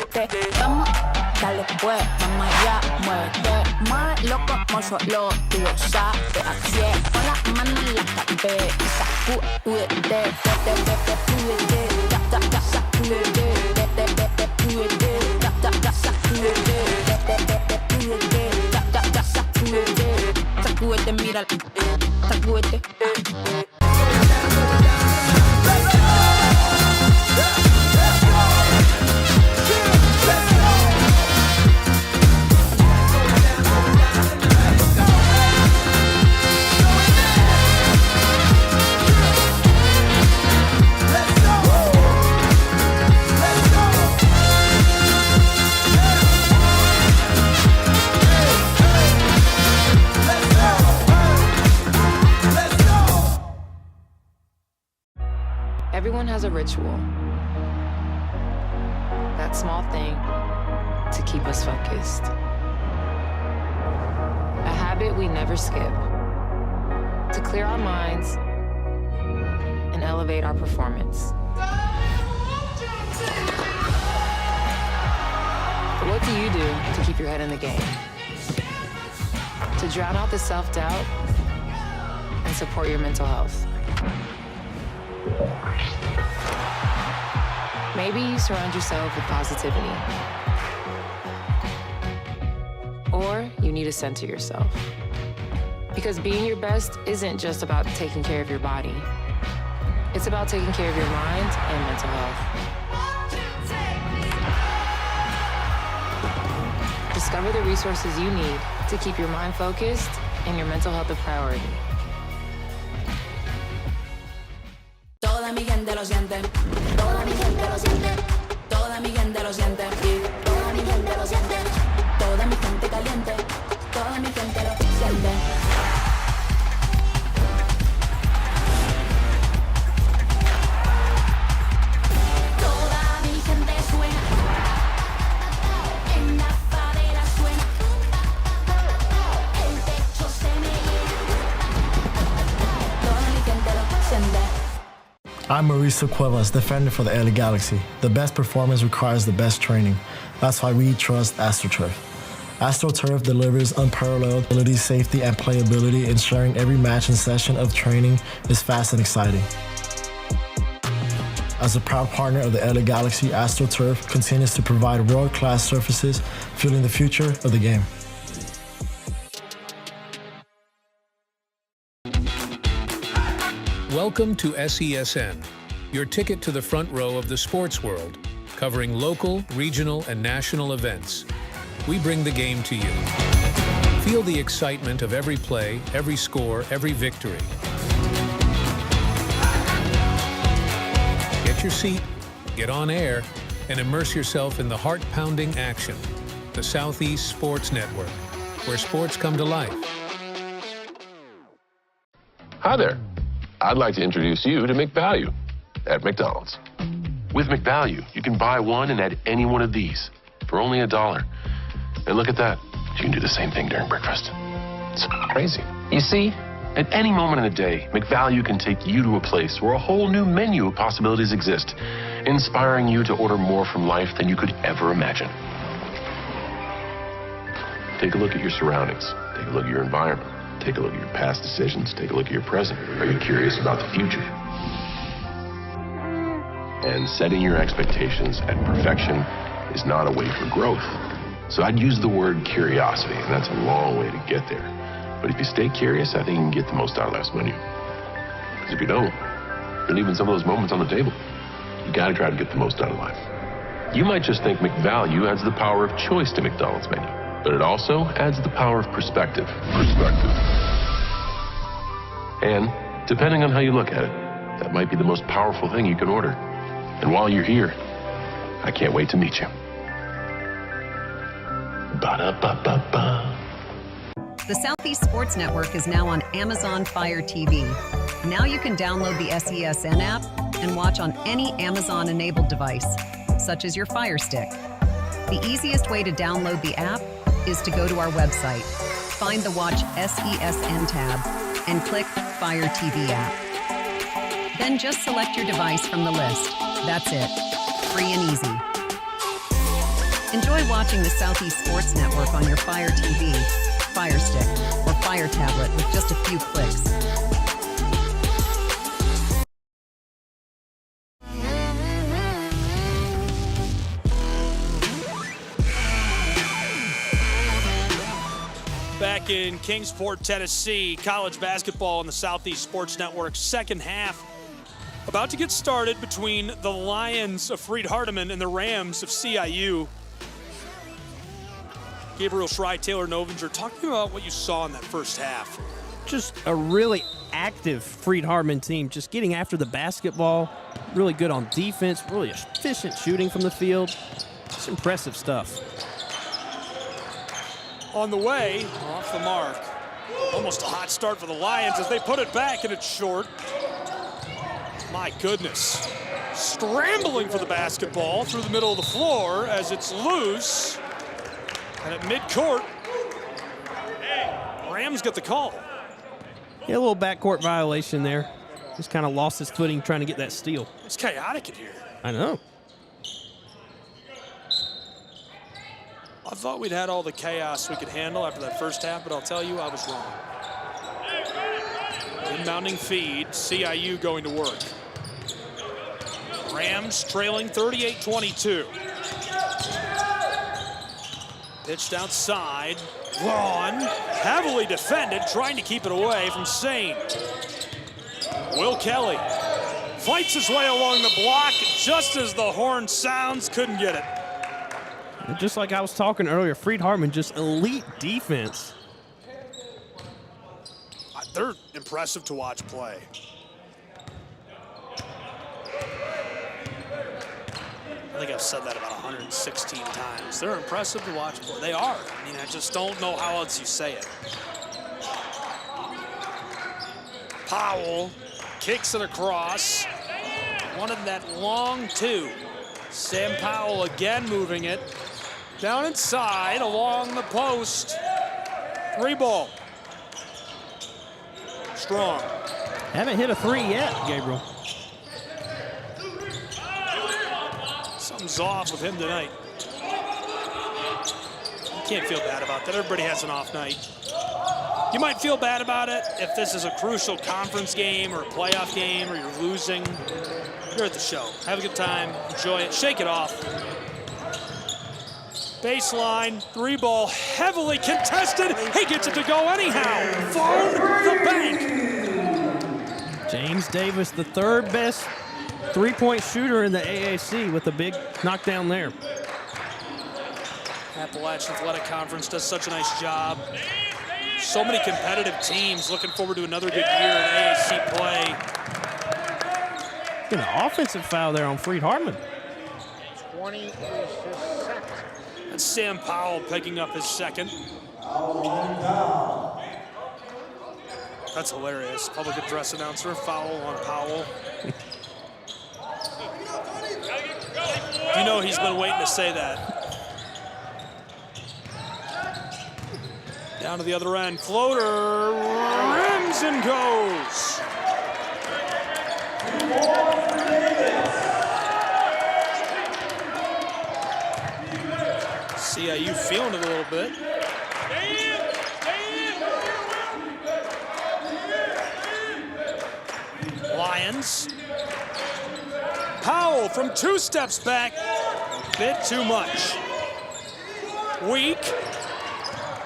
MVP! Dale pues, vamos allá, muévete más loco, mozo, lo tuyo, sabe, así es. Con las manos en la cabeza, sacúdete, sacúdete, sacúdete, sacúdete, mira, sacúdete. Everyone has a ritual. That small thing to keep us focused. A habit we never skip. To clear our minds and elevate our performance. But what do you do to keep your head in the game? To drown out the self-doubt and support your mental health. Maybe you surround yourself with positivity. Or you need to center yourself. Because being your best isn't just about taking care of your body. It's about taking care of your mind and mental health. Discover the resources you need to keep your mind focused and your mental health a priority. Toda mi gente lo siente, toda mi gente lo siente, toda mi gente lo siente, toda mi gente lo siente, toda mi gente caliente, toda mi gente lo siente. Toda mi gente suena, en la fadera suena, el techo se me llena, toda mi gente lo siente. I'm Mauricio Cuevas, defender for the LA Galaxy. The best performance requires the best training. That's why we trust AstroTurf. AstroTurf delivers unparalleled ability, safety, and playability, ensuring every match and session of training is fast and exciting. As a proud partner of the LA Galaxy, AstroTurf continues to provide world-class surfaces, fueling the future of the game. Welcome to SESN, your ticket to the front row of the sports world, covering local, regional, and national events. We bring the game to you. Feel the excitement of every play, every score, every victory. Get your seat, get on air, and immerse yourself in the heart-pounding action. The Southeast Sports Network, where sports come to life. Hi there. I'd like to introduce you to McValue at McDonald's. With McValue, you can buy one and add any one of these for only $1. And look at that. You can do the same thing during breakfast. It's crazy. You see, at any moment in the day, McValue can take you to a place where a whole new menu of possibilities exist, inspiring you to order more from life than you could ever imagine. Take a look at your surroundings. Take a look at your environment. Take a look at your past decisions. Take a look at your present. Are you curious about the future? And setting your expectations at perfection is not a way for growth. So I'd use the word curiosity, and that's a long way to get there. But if you stay curious, I think you can get the most out of life's menu. Because if you don't, you're leaving some of those moments on the table. You gotta try to get the most out of life. You might just think McValue adds the power of choice to McDonald's menu, but it also adds the power of perspective. And depending on how you look at it, that might be the most powerful thing you can order. And while you're here, I can't wait to meet you. Ba-da-ba-ba-ba. The Southeast Sports Network is now on Amazon Fire TV. Now you can download the SESN app and watch on any Amazon-enabled device, such as your Fire Stick. The easiest way to download the app is to go to our website, find the Watch SESN tab, and click Fire TV app. Then just select your device from the list. That's it. Free and easy. Enjoy watching the Southeast Sports Network on your Fire TV, Fire Stick, or Fire tablet with just a few clicks. Back in Kingsport, Tennessee, college basketball on the Southeast Sports Network. Second half about to get started between the Lions of Freed-Hardeman and the Rams of CIU. Gabriel Schrei, Taylor Novinger, talk to me about what you saw in that first half. Just a really active Freed-Hardeman team, just getting after the basketball, really good on defense, really efficient shooting from the field. It's impressive stuff. On the way, off the mark. Almost a hot start for the Lions as they put it back, and it's short. My goodness. Scrambling for the basketball through the middle of the floor as it's loose. And at midcourt, Rams get the call. Yeah, a little backcourt violation there. Just kind of lost his footing trying to get that steal. It's chaotic in here. I know. I thought we'd had all the chaos we could handle after that first half, but I'll tell you, I was wrong. Inbounding feed, CIU going to work. Rams trailing 38-22. Pitched outside. Vaughn, heavily defended, trying to keep it away from Sane. Will Kelly fights his way along the block just as the horn sounds, couldn't get it. And just like I was talking earlier, Freed-Hardeman, just elite defense. They're impressive to watch play. I think I've said that about 116 times. They're impressive to watch play. They are. I mean, I just don't know how else you say it. Powell kicks it across. Wanted that long two. Sam Powell again moving it. Down inside along the post. 3 ball. Strong. Haven't hit a 3 yet, Gabriel. Something's off with him tonight. You can't feel bad about that. Everybody has an off night. You might feel bad about it if this is a crucial conference game or a playoff game or you're losing. You're at the show. Have a good time. Enjoy it. Shake it off. Baseline, 3-ball, heavily contested. He gets it to go anyhow. Phone the bank. James Davis, the third best three-point shooter in the AAC with a big knockdown there. Appalachian Athletic Conference does such a nice job. So many competitive teams looking forward to another good year in AAC play. An offensive foul there on Freed-Hardeman. 20 is his second. That's Sam Powell picking up his second. That's hilarious. Public address announcer, foul on Powell. You know he's been waiting to say that. Down to the other end, floater, rims and goes. CIU feeling it a little bit. Lions. Powell from 2 steps back. Bit too much. Weak.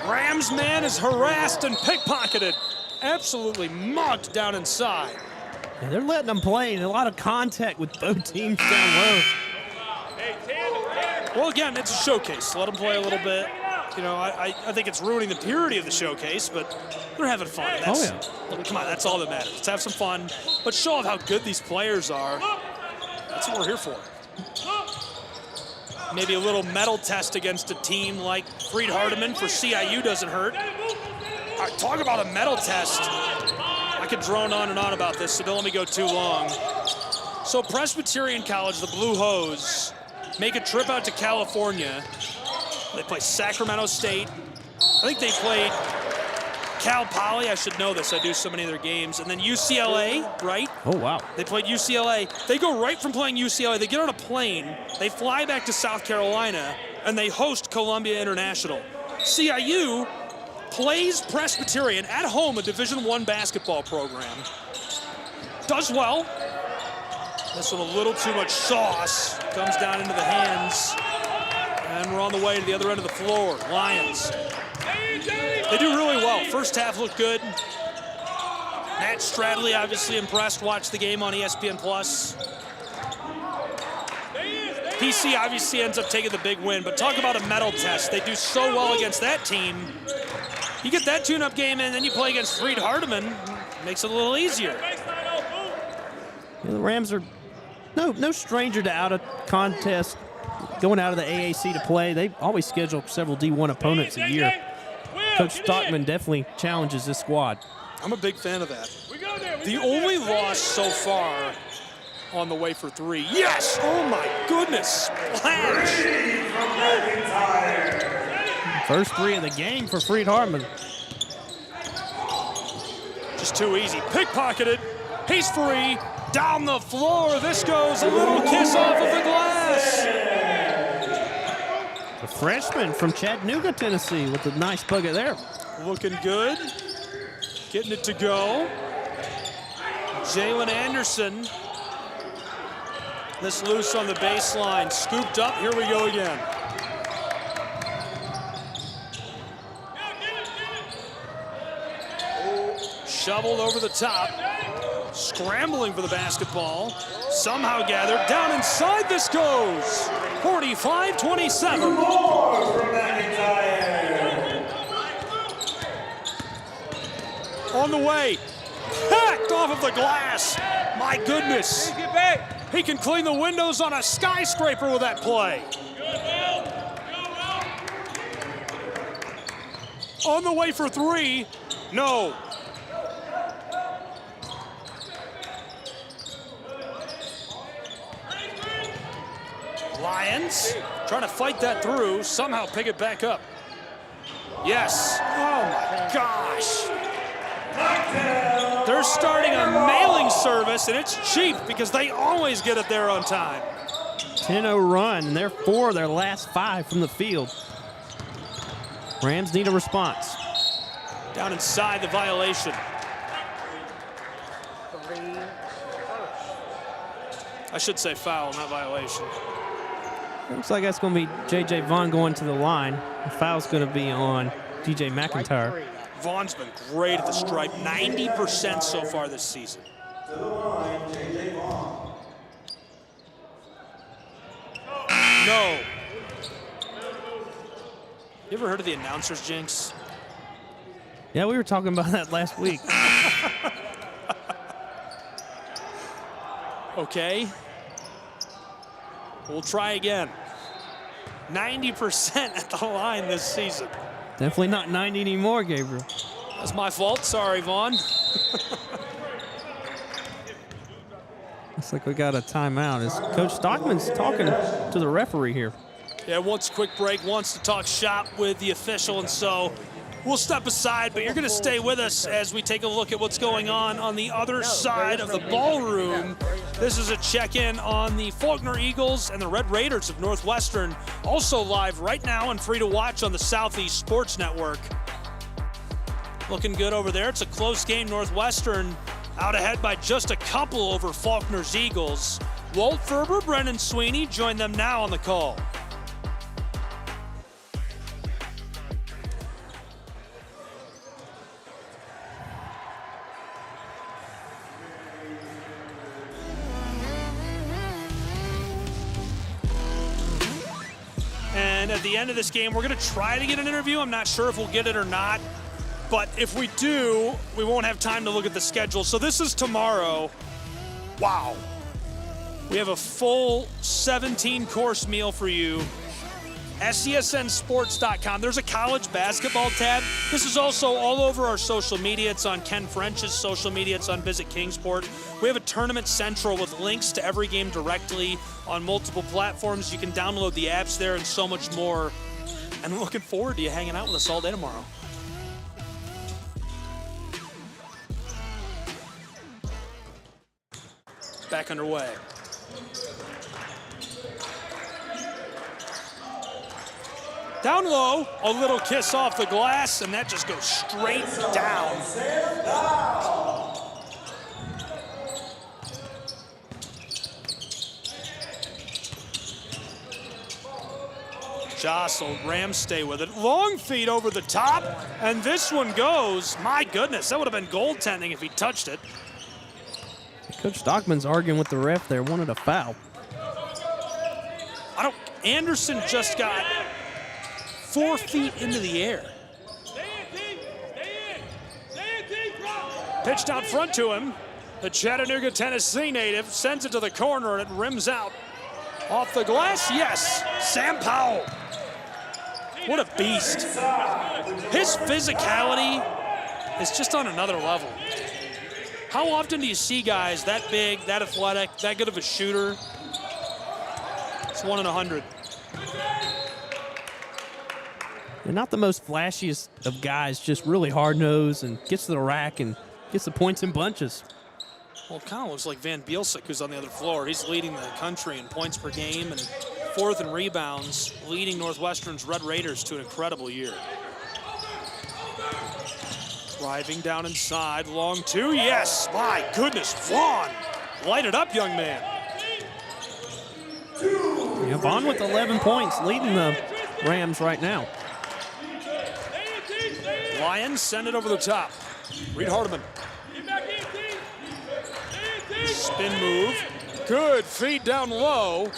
Rams man is harassed and pickpocketed. Absolutely mugged down inside. Yeah, they're letting them play and a lot of contact with both teams down low. Well, again, it's a showcase. Let them play a little bit. You know, I think it's ruining the purity of the showcase, but they're having fun. That's, look, come on, that's all that matters. Let's have some fun, but show off how good these players are. That's what we're here for. Maybe a little medal test against a team like Freed-Hardeman for CIU doesn't hurt. All right, talk about a medal test. I could drone on and on about this, so don't let me go too long. So Presbyterian College, the Blue Hose, make a trip out to California. They play Sacramento State. I think they played Cal Poly. I should know this. I do so many of their games. And then UCLA, right? Oh, wow. They played UCLA. They go right from playing UCLA. They get on a plane. They fly back to South Carolina, and they host Columbia International. CIU plays Presbyterian at home, a Division I basketball program. Does well. This one a little too much sauce. Comes down into the hands. And we're on the way to the other end of the floor. Lions. They do really well. First half looked good. Matt Stradley obviously impressed. Watched the game on ESPN+. PC obviously ends up taking the big win, but talk about a medal test. They do so well against that team. You get that tune-up game in, then you play against Freed-Hardeman. Makes it a little easier. Yeah, the Rams are no stranger to out-of-contest, going out of the AAC to play. They always schedule several D1 opponents a year. Coach Stockman definitely challenges this squad. I'm a big fan of that. The only loss so far on the way for 3. Yes! Oh my goodness! Splash! First 3 of the game for Freed-Hardeman. Just too easy. Pickpocketed. He's free. Down the floor. This goes a little kiss off of the glass. A freshman from Chattanooga, Tennessee, with a nice bucket there. Looking good. Getting it to go. Jalen Anderson. This loose on the baseline. Scooped up. Here we go again. Shoveled over the top. Scrambling for the basketball. Somehow gathered. Down inside this goes. 45-27. On the way. Packed off of the glass. My goodness. He can clean the windows on a skyscraper with that play. On the way for 3. No. Lions trying to fight that through, somehow pick it back up. Yes. Oh my gosh. They're starting a mailing service, and it's cheap because they always get it there on time. 10-0 run, and they're 4 of their last 5 from the field. Rams need a response. Down inside the violation. I should say foul, not violation. Looks like that's going to be J.J. Vaughn going to the line. The foul's going to be on D.J. McIntyre. Vaughn's been great at the stripe, 90% so far this season. No. You ever heard of the announcer's jinx? Yeah, we were talking about that last week. Okay. We'll try again. 90% at the line this season. Definitely not 90 anymore, Gabriel. That's my fault. Sorry, Vaughn. Looks like we got a timeout as Coach Stockman's talking to the referee here. Yeah, wants a quick break, wants to talk shop with the official, and so we'll step aside, but you're going to stay with us as we take a look at what's going on the other side of the ballroom. This is a check-in on the Faulkner Eagles and the Red Raiders of Northwestern, also live right now and free to watch on the Southeast Sports Network. Looking good over there. It's a close game. Northwestern out ahead by just a couple over Faulkner's Eagles. Walt Ferber, Brennan Sweeney join them now on the call. And at the end of this game, we're going to try to get an interview. I'm not sure if we'll get it or not. But if we do, we won't have time to look at the schedule. So this is tomorrow. Wow. We have a full 17-course meal for you. SESNsports.com. There's a college basketball tab. This is also all over our social media. It's on Ken French's social media. It's on Visit Kingsport. We have a Tournament Central with links to every game directly on multiple platforms. You can download the apps there and so much more. And I'm looking forward to you hanging out with us all day tomorrow. Back underway. Down low, a little kiss off the glass, and that just goes straight down. Jostled, Rams stay with it. Long feed over the top, and this one goes. My goodness, that would have been goaltending if he touched it. Coach Stockman's arguing with the ref there, wanted a foul. Anderson just got 4 feet into the air. Pitched out front to him. The Chattanooga, Tennessee native sends it to the corner, and it rims out. Off the glass, yes, Sam Powell. What a beast. His physicality is just on another level. How often do you see guys that big, that athletic, that good of a shooter? It's 1 in 100. They're not the most flashiest of guys, just really hard-nosed and gets to the rack and gets the points in bunches. Well, it kind of looks like Van Bielsick, who's on the other floor. He's leading the country in points per game and 4th in rebounds, leading Northwestern's Red Raiders to an incredible year. Driving down inside, long 2, yes, my goodness, Vaughn. Light it up, young man. Yeah, Vaughn with 11 points, leading the Rams right now. Lions send it over the top. Freed-Hardeman. Spin move. Good feed down low.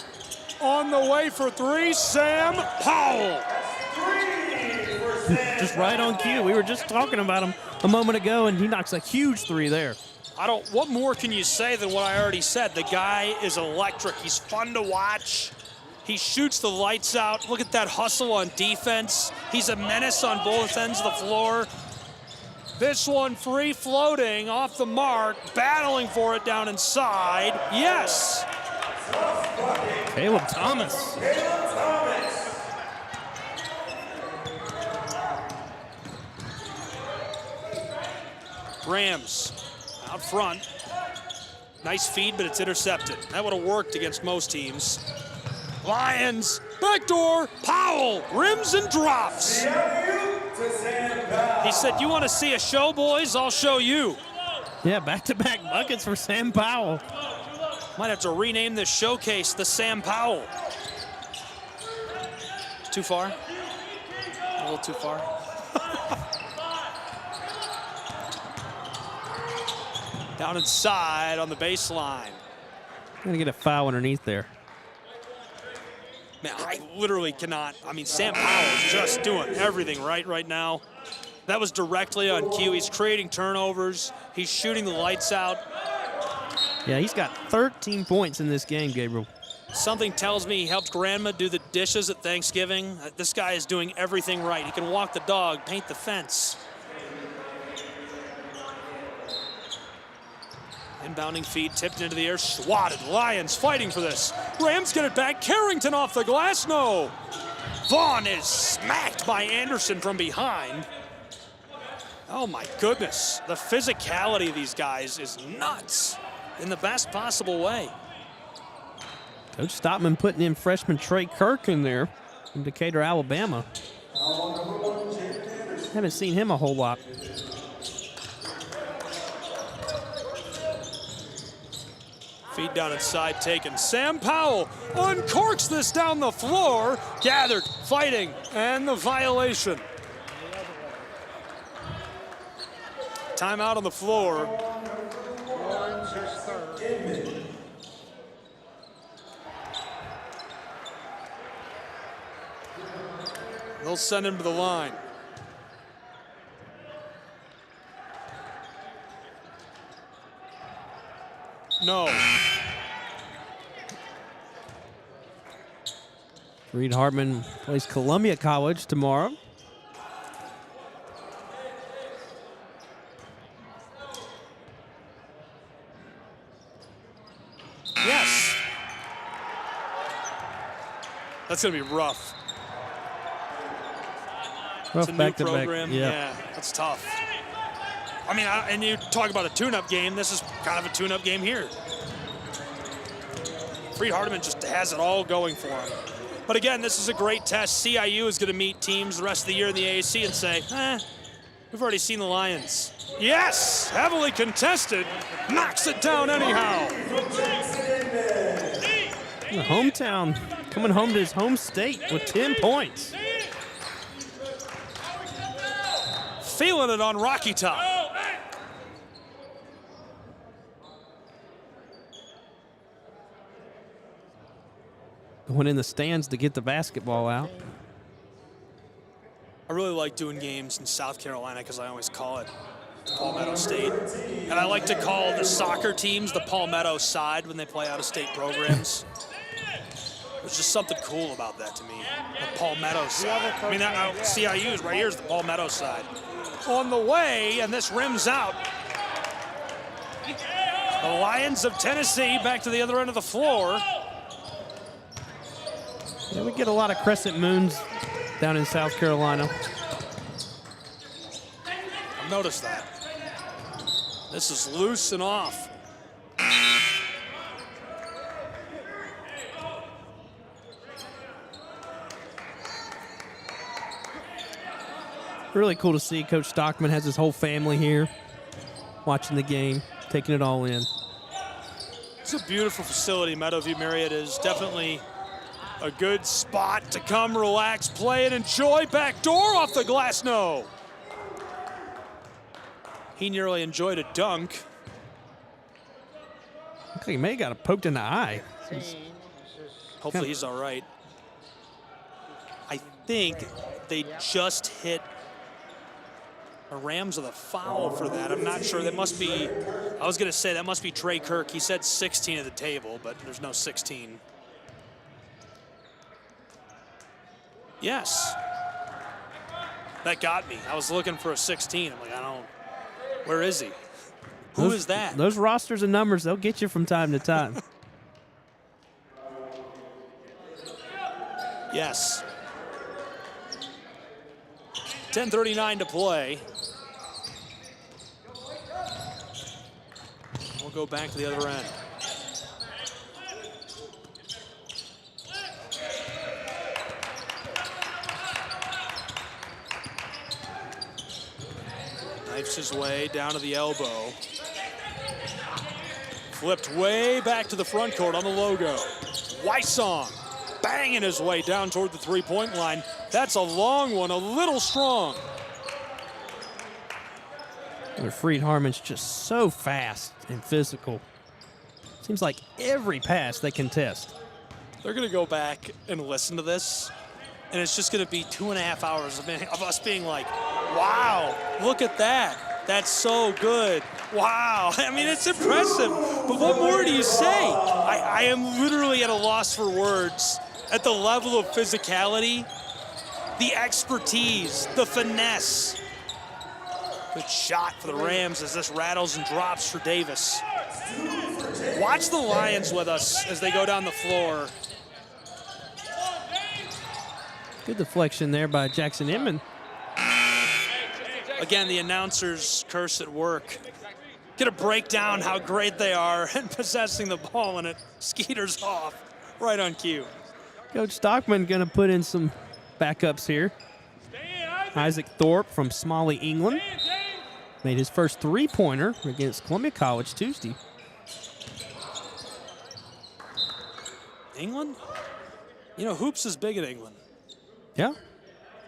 On the way for 3, Sam Powell. Just right on cue. We were just talking about him a moment ago, and he knocks a huge 3 there. What more can you say than what I already said? The guy is electric. He's fun to watch. He shoots the lights out. Look at that hustle on defense. He's a menace on both ends of the floor. This one free floating off the mark, battling for it down inside. Yes. Caleb Thomas. Rams out front. Nice feed, but it's intercepted. That would have worked against most teams. Lions, backdoor, Powell, rims and drops. He said, you want to see a show, boys? I'll show you. Yeah, back-to-back buckets for Sam Powell. Might have to rename this showcase the Sam Powell. Too far? A little too far. Down inside on the baseline. Gonna get a foul underneath there. Man, I literally cannot. I mean, Sam Powell is just doing everything right now. That was directly on cue. He's creating turnovers. He's shooting the lights out. Yeah, he's got 13 points in this game, Gabriel. Something tells me he helped Grandma do the dishes at Thanksgiving. This guy is doing everything right. He can walk the dog, paint the fence. Inbounding feed, tipped into the air, swatted. Lions fighting for this. Rams get it back. Carrington off the glass, no. Vaughn is smacked by Anderson from behind. Oh my goodness. The physicality of these guys is nuts in the best possible way. Coach Stockman putting in freshman Trey Kirk in there from Decatur, Alabama. Haven't seen him a whole lot. Feed down inside taken. Sam Powell uncorks this down the floor. Gathered, fighting, and the violation. Timeout on the floor. They'll send him to the line. No. Freed-Hardeman plays Columbia College tomorrow. Yes. That's going to be rough. It's a new program. Yeah, that's tough. I mean, and you talk about a tune-up game. This is kind of a tune-up game here. Freed-Hardeman just has it all going for him. But again, this is a great test. CIU is going to meet teams the rest of the year in the AAC and say, we've already seen the Lions. Yes, heavily contested, knocks it down anyhow. The hometown coming home to his home state with 10 points. Feeling it on Rocky Top. Going in the stands to get the basketball out. I really like doing games in South Carolina because I always call it Palmetto State. And I like to call the soccer teams the Palmetto side when they play out-of-state programs. There's just something cool about that to me, the Palmetto side. I mean, CIU is right here is the Palmetto side. On the way, and this rims out. The Lions of Tennessee back to the other end of the floor. Yeah, we get a lot of crescent moons down in South Carolina. I've noticed that. This is loose and off. Really cool to see. Coach Stockman has his whole family here watching the game, taking it all in. It's a beautiful facility. Meadowview Marriott is definitely a good spot to come, relax, play, and enjoy. Back door off the glass, no. He nearly enjoyed a dunk. Looks like he may have got a poked in the eye. Hopefully he's all right. I think they just hit a Rams with a foul for that. I'm not sure. That must be, I was going to say that must be Trey Kirk. He said 16 at the table, but there's no 16. Yes. That got me. I was looking for a 16. I'm like, where is he? Who is that? Those rosters and numbers, they'll get you from time to time. Yes. 10:39 to play. We'll go back to the other end. Knifes his way down to the elbow. Flipped way back to the front court on the logo. Wysong banging his way down toward the three-point line. That's a long one, a little strong. Freed-Hardeman's just so fast and physical. Seems like every pass they contest. They're going to go back and listen to this, and it's just going to be 2.5 hours of us being like, wow, look at that. That's so good. Wow. I mean, it's impressive. But what more do you say? I am literally at a loss for words at the level of physicality, the expertise, the finesse. Good shot for the Rams as this rattles and drops for Davis. Watch the Lions with us as they go down the floor. Good deflection there by Jackson Inman. Again, the announcer's curse at work. Get a breakdown how great they are and possessing the ball, and it skeeters off right on cue. Coach Stockman going to put in some backups here. Isaac Thorpe from Smalley, England, made his first three-pointer against Columbia College Tuesday. England? You know, hoops is big in England. Yeah.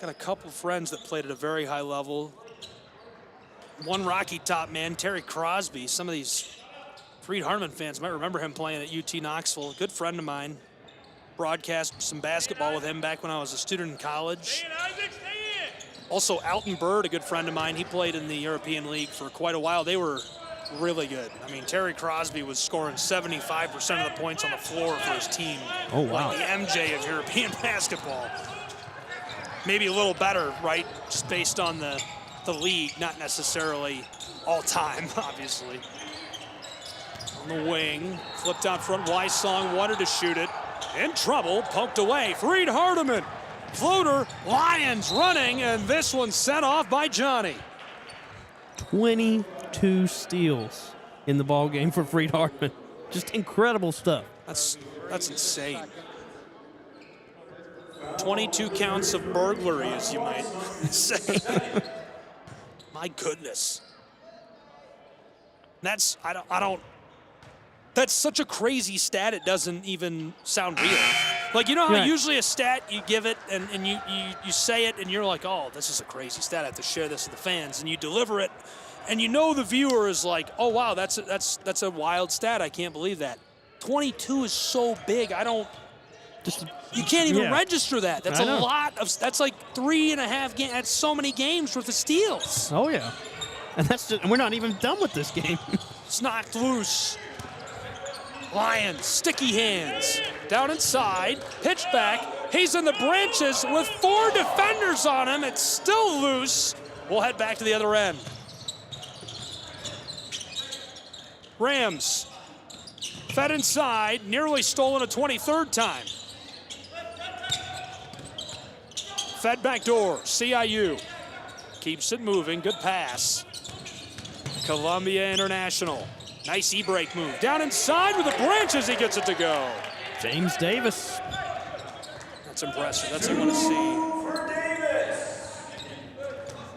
Got a couple friends that played at a very high level. One Rocky Top man, Terry Crosby. Some of these Freed-Hardeman fans might remember him playing at UT Knoxville. A good friend of mine. Broadcast some basketball with him back when I was a student in college. Also, Alton Bird, a good friend of mine. He played in the European League for quite a while. They were really good. I mean, Terry Crosby was scoring 75% of the points on the floor for his team. Oh, wow. Like the MJ of European basketball. Maybe a little better, right? Just based on the league, not necessarily all time, obviously. On the wing, flipped out front. Wysong wanted to shoot it. In trouble, poked away. Freed-Hardeman. Floater, Lions running, and this one sent off by Johnny. 22 steals in the ball game for Freed-Hardeman. Just incredible stuff. That's insane. 22 counts of burglary, as you might say. My goodness. That's that's such a crazy stat, it doesn't even sound real. Like, you know how usually a stat, you give it and you say it and you're like, oh, this is a crazy stat, I have to share this with the fans. And you deliver it and you know the viewer is like, oh, wow, that's a wild stat, I can't believe that. 22 is so big, you can't even register that. That's a lot of, that's like 3.5 games, that's so many games worth of steals. Oh, yeah. And we're not even done with this game. It's knocked loose. Lions, sticky hands. Down inside, pitch back. He's in the branches with 4 defenders on him. It's still loose. We'll head back to the other end. Rams, fed inside, nearly stolen a 23rd time. Fed back door, CIU. Keeps it moving, good pass. Columbia International. Nice e-break move. Down inside with the branches, he gets it to go. James Davis. That's impressive. That's what I want to see.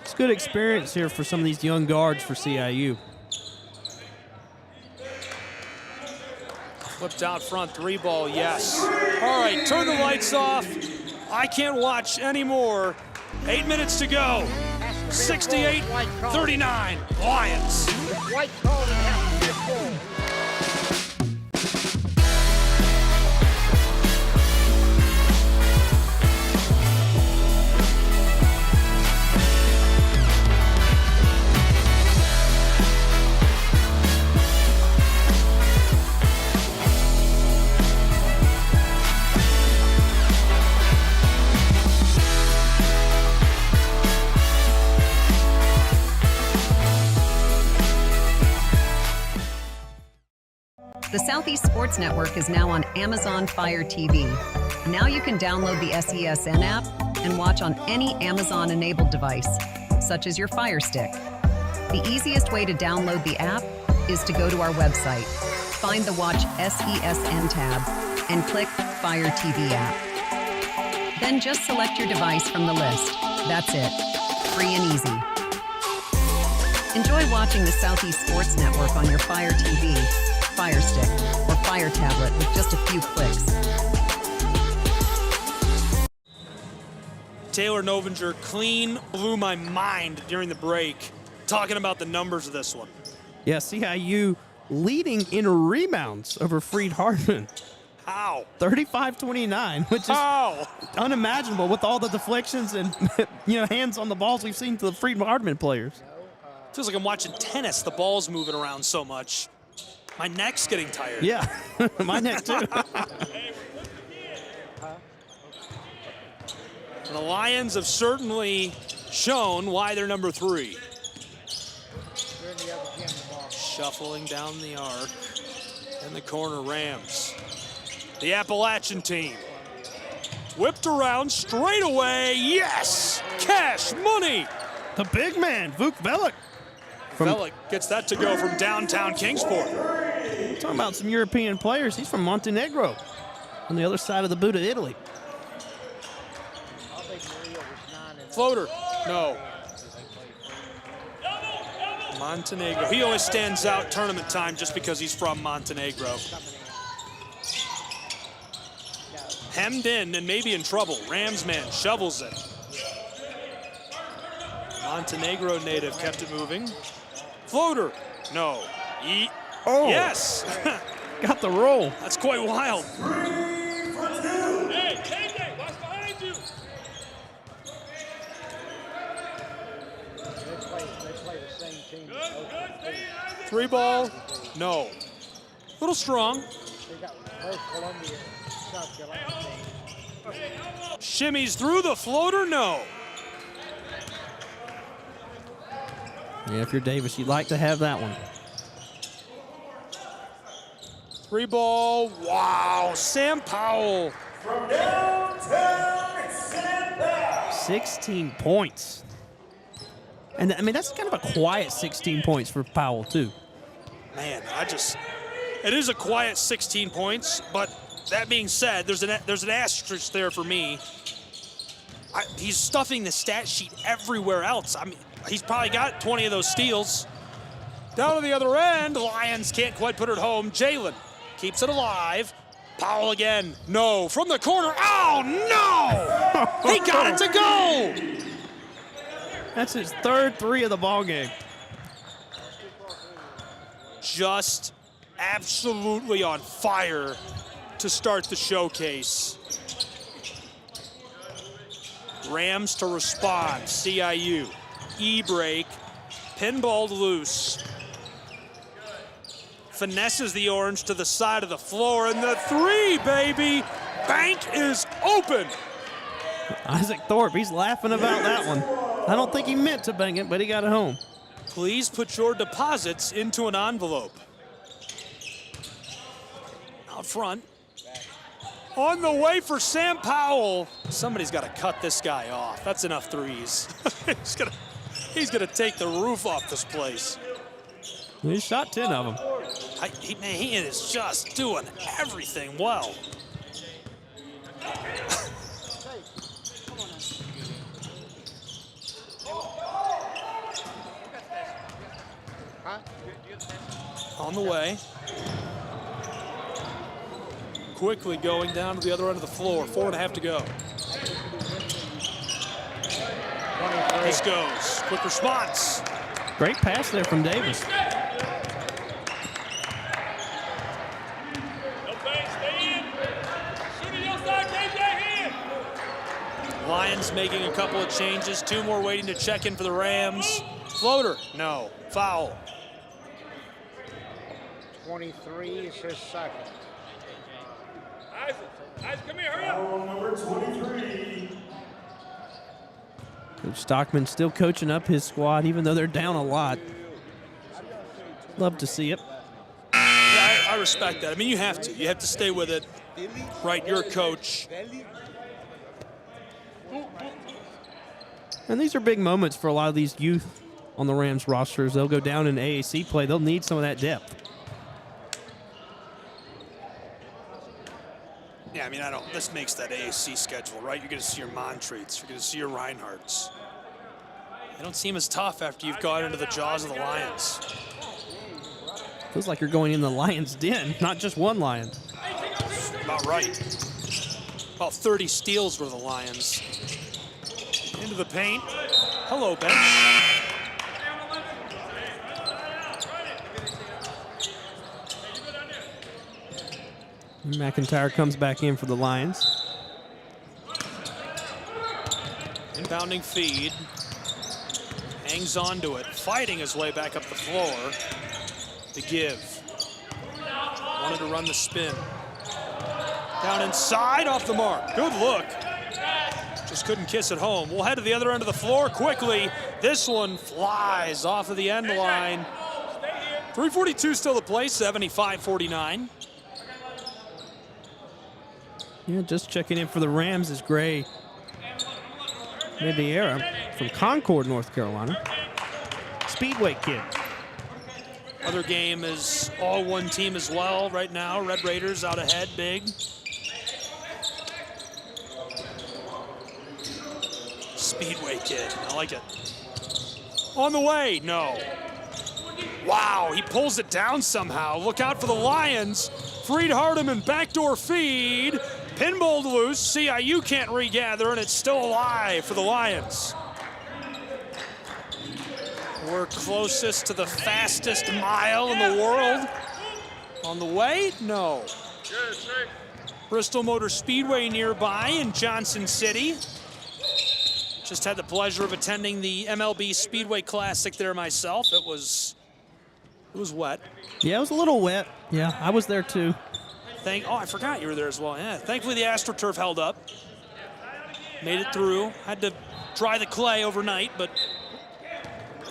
It's good experience here for some of these young guards for CIU. Flipped out front, 3-ball, yes. All right, turn the lights off. I can't watch anymore. 8 minutes to go. 68-39, Lions. White card and half to four. The Southeast Sports Network is now on Amazon Fire TV. Now you can download the SESN app and watch on any Amazon-enabled device, such as your Fire Stick. The easiest way to download the app is to go to our website, find the Watch SESN tab, and click Fire TV app. Then just select your device from the list. That's it. Free and easy. Enjoy watching the Southeast Sports Network on your Fire TV, Fire Stick, or Fire tablet with just a few clicks. Taylor Novinger clean blew my mind during the break talking about the numbers of this one. Yeah, CIU leading in rebounds over Freed-Hardeman. How? 35-29, which is unimaginable with all the deflections and hands on the balls we've seen to the Freed-Hardeman players. Feels like I'm watching tennis. The ball's moving around so much. My neck's getting tired. Yeah, my neck too. The Lions have certainly shown why they're number 3. Shuffling down the arc. In the corner, Rams. The Appalachian team. Whipped around straight away. Yes! Cash money! The big man, Vuk Velik. Velik gets that to go from downtown Kingsport. Talking about some European players. He's from Montenegro, on the other side of the boot of Italy. Floater, no. Montenegro. He always stands out tournament time just because he's from Montenegro. Hemmed in and maybe in trouble. Rams man shovels it. Montenegro native kept it moving. Floater, no. Oh, yes. Got the roll. That's quite wild. Hey, KJ, watch behind you. They play the same team. Good. 3 ball, no. Little strong. They got both Columbia, South Carolina teams. Shimmies through the floater, no. Yeah, if you're Davis, you'd like to have that one. 3 ball, wow, Sam Powell. From downtown, Sam Powell. 16 points. And I mean, that's kind of a quiet 16 points for Powell, too. Man, it is a quiet 16 points, but that being said, there's an asterisk there for me. He's stuffing the stat sheet everywhere else. I mean, he's probably got 20 of those steals. Down to the other end, Lions can't quite put it home. Jalen keeps it alive. Powell again, no. From the corner, oh no! He got it to go! That's his third 3 of the ball game. Just absolutely on fire to start the showcase. Rams to respond, CIU. E-break, pinballed loose. Finesses the orange to the side of the floor, and the 3, baby! Bank is open! Isaac Thorpe, he's laughing about that one. I don't think he meant to bang it, but he got it home. Please put your deposits into an envelope. Out front. On the way for Sam Powell. Somebody's got to cut this guy off. That's enough threes. he's gonna take the roof off this place. He shot 10 of them. He is just doing everything well. On the way. Quickly going down to the other end of the floor. 4.5 to go. This goes. Quick response. Great pass there from Davis. Lions making a couple of changes. 2 more waiting to check in for the Rams. Floater, no. Foul. 23 is his second. Isaac, come here, hurry up. Number 23. Coach Stockman still coaching up his squad, even though they're down a lot. Love to see it. Yeah, I respect that. I mean, you have to. You have to stay with it. Right, you're a coach. And these are big moments for a lot of these youth on the Rams rosters. They'll go down in AAC play. They'll need some of that depth. Yeah, I mean, this makes that AAC schedule, right? You're going to see your Montreats. You're going to see your Reinhardts. They don't seem as tough after you've gone into the jaws of the Lions. Feels like you're going in the Lions' den, not just one Lion. About right. About 30 steals were the Lions. Into the paint. Hello, bench. McIntyre comes back in for the Lions. Inbounding feed. Hangs on to it, fighting his way back up the floor to give. Wanted to run the spin. Down inside, off the mark. Good look. Just couldn't kiss it home. We'll head to the other end of the floor quickly. This one flies off of the end line. 3:42 still to play, 75-49. Yeah, just checking in for the Rams is Gray Midiera from Concord, North Carolina. Speedway kid. Other game is all one team as well right now. Red Raiders out ahead, big. Speedway kid, I like it. On the way, no. Wow, he pulls it down somehow. Look out for the Lions. Freed-Hardeman backdoor feed. Pinballed loose, CIU can't regather, and it's still alive for the Lions. We're closest to the fastest mile in the world. On the way? No. Bristol Motor Speedway nearby in Johnson City. Just had the pleasure of attending the MLB Speedway Classic there myself. It was wet. Yeah, it was a little wet. Yeah, I was there too. Oh, I forgot you were there as well. Yeah, thankfully the AstroTurf held up. Made it through. Had to dry the clay overnight, but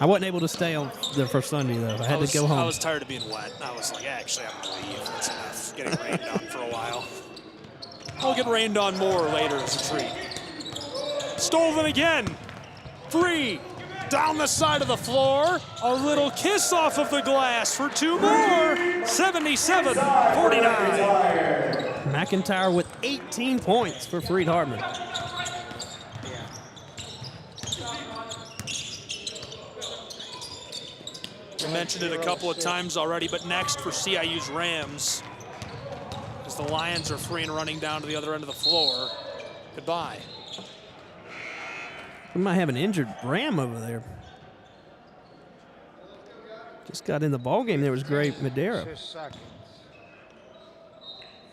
I wasn't able to stay on there for Sunday though. I had to go home. I was tired of being wet. I was like, actually, I'm gonna leave. That's enough. Getting rained on for a while. I'll get rained on more later as a treat. Stolen again. Free. Down the side of the floor. A little kiss off of the glass for two more. 77-49. McIntyre with 18 points for Freed-Hardeman. We mentioned it a couple of times already, but next for CIU's Rams, as the Lions are free and running down to the other end of the floor. Goodbye. We might have an injured Ram over there. Just got in the ball game. There was Gray Madera.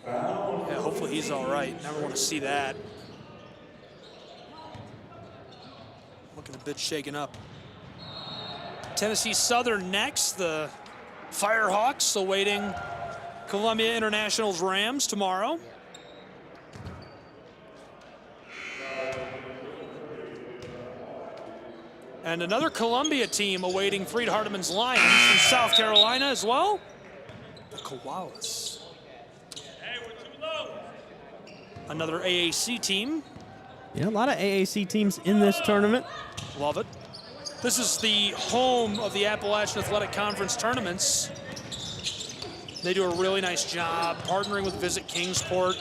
Yeah, hopefully he's all right. Never want to see that. Looking a bit shaken up. Tennessee Southern next. The Firehawks awaiting Columbia International's Rams tomorrow. And another Columbia team awaiting Freed-Hardeman's Lions from South Carolina as well. The Koalas. Another AAC team. Yeah, a lot of AAC teams in this tournament. Love it. This is the home of the Appalachian Athletic Conference tournaments. They do a really nice job partnering with Visit Kingsport.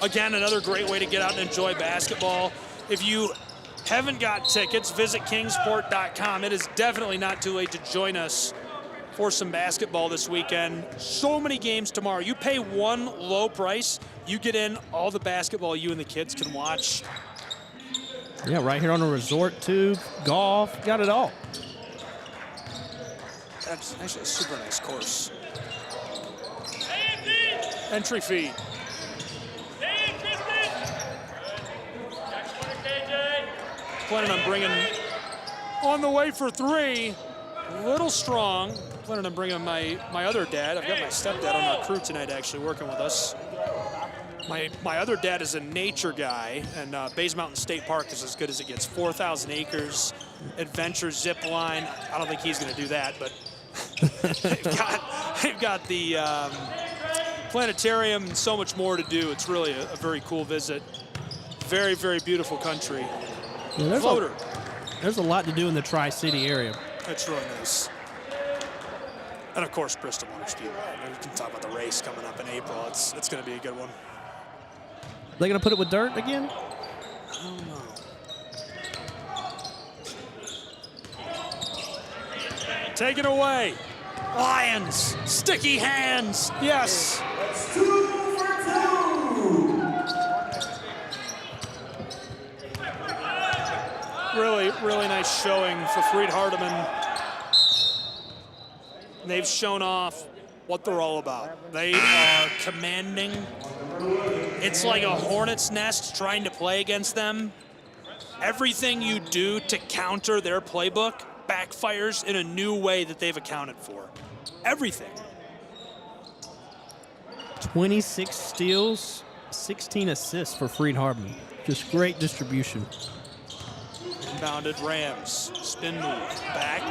Again, another great way to get out and enjoy basketball. If you haven't got tickets, visit kingsport.com. It is definitely not too late to join us for some basketball this weekend. So many games tomorrow. You pay one low price, you get in all the basketball you and the kids can watch. Yeah, right here on a resort too, golf, got it all. That's actually a super nice course. Entry fee. Planning on bringing on the way for three. Little strong. Planning on bringing my other dad. I've got my stepdad on our crew tonight actually working with us. My other dad is a nature guy, and Bays Mountain State Park is as good as it gets. 4,000 acres, adventure zip line. I don't think he's going to do that, but they've got the planetarium and so much more to do. It's really a very cool visit. Very, very beautiful country. Yeah, Floater. There's a lot to do in the Tri-City area. It's really nice. And of course, Bristol Motor Speedway. We can talk about the race coming up in April. It's going to be a good one. They gonna put it with dirt again? I don't know. taken away. Lions, sticky hands, yes. That's 2 for 2. Really, really nice showing for Freed-Hardeman. They've shown off what they're all about. They are commanding. It's like a hornet's nest trying to play against them. Everything you do to counter their playbook backfires in a new way that they've accounted for. Everything. 26 steals, 16 assists for Freed-Hardeman. Just great distribution. Inbounded Rams. Spin move. Back.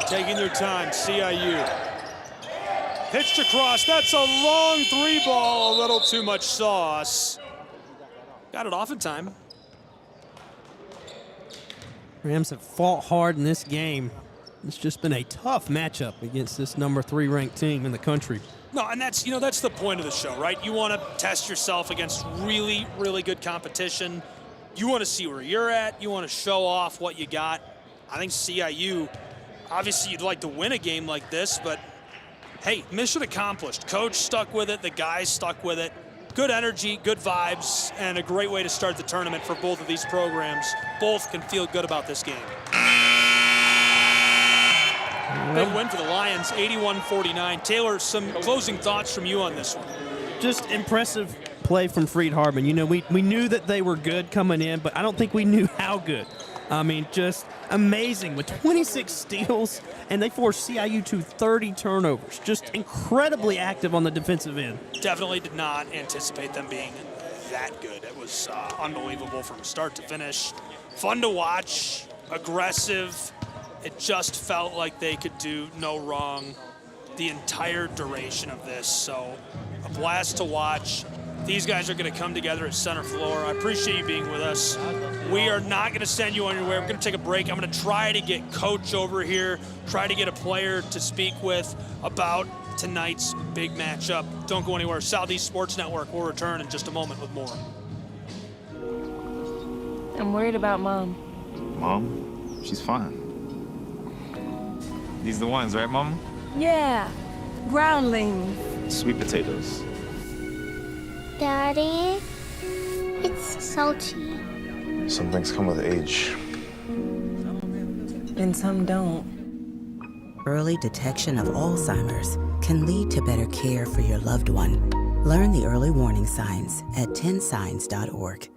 Taking their time, CIU. Pitched across, that's a long 3-ball, a little too much sauce. Got it off in time. Rams have fought hard in this game. It's just been a tough matchup against this number 3 ranked team in the country. No, and that's the point of the show, right? You want to test yourself against really, really good competition. You want to see where you're at. You want to show off what you got. I think CIU, obviously you'd like to win a game like this, but hey, mission accomplished. Coach stuck with it, the guys stuck with it. Good energy, good vibes, and a great way to start the tournament for both of these programs. Both can feel good about this game. Big win for the Lions, 81-49. Taylor, some closing thoughts from you on this one. Just impressive play from Freed-Hardeman. You know, we knew that they were good coming in, but I don't think we knew how good. I mean, just amazing with 26 steals, and they forced CIU to 30 turnovers. Just incredibly active on the defensive end. Definitely did not anticipate them being that good. It was unbelievable from start to finish. Fun to watch, aggressive. It just felt like they could do no wrong the entire duration of this. So a blast to watch. These guys are going to come together at center floor. I appreciate you being with us. We are not going to send you on your way. We're going to take a break. I'm going to try to get Coach over here, try to get a player to speak with about tonight's big matchup. Don't go anywhere. Southeast Sports Network will return in just a moment with more. I'm worried about Mom. Mom? She's fine. These the ones, right, Mom? Yeah, groundlings. Sweet potatoes. Daddy, it's salty. Some things come with age. And some don't. Early detection of Alzheimer's can lead to better care for your loved one. Learn the early warning signs at 10signs.org.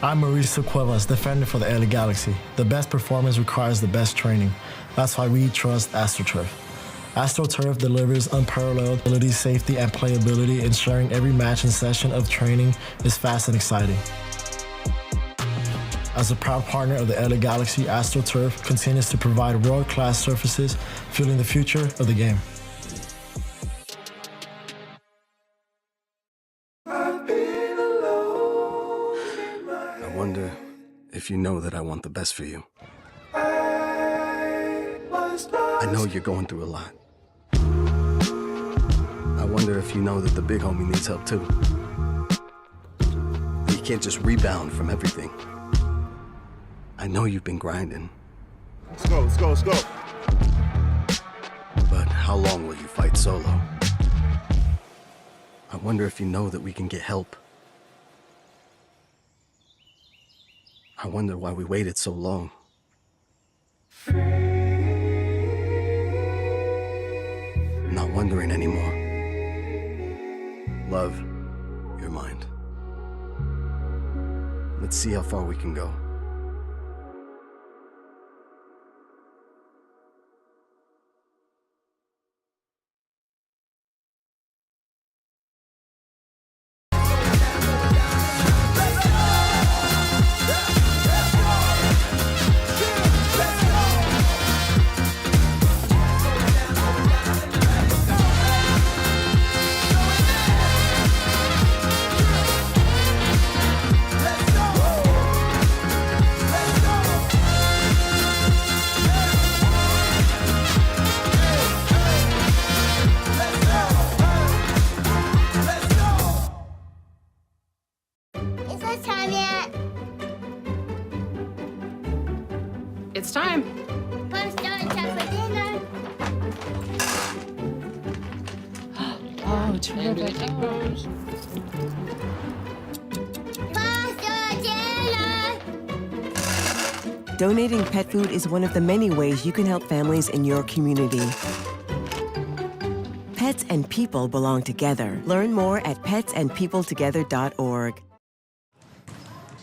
I'm Mauricio Cuevas, defender for the LA Galaxy. The best performance requires the best training. That's why we trust AstroTurf. AstroTurf delivers unparalleled ability, safety, and playability, ensuring every match and session of training is fast and exciting. As a proud partner of the LA Galaxy, AstroTurf continues to provide world-class surfaces, fueling the future of the game. I wonder if you know that I want the best for you. I know you're going through a lot. I wonder if you know that the big homie needs help too. He can't just rebound from everything. I know you've been grinding. Let's go, let's go, let's go. But how long will you fight solo? I wonder if you know that we can get help. I wonder why we waited so long. I'm not wondering anymore. Love, your mind. Let's see how far we can go. Is it time yet? It's time. Time for dinner. Oh, it's really good. Donating pet food is one of the many ways you can help families in your community. Pets and people belong together. Learn more at petsandpeopletogether.org.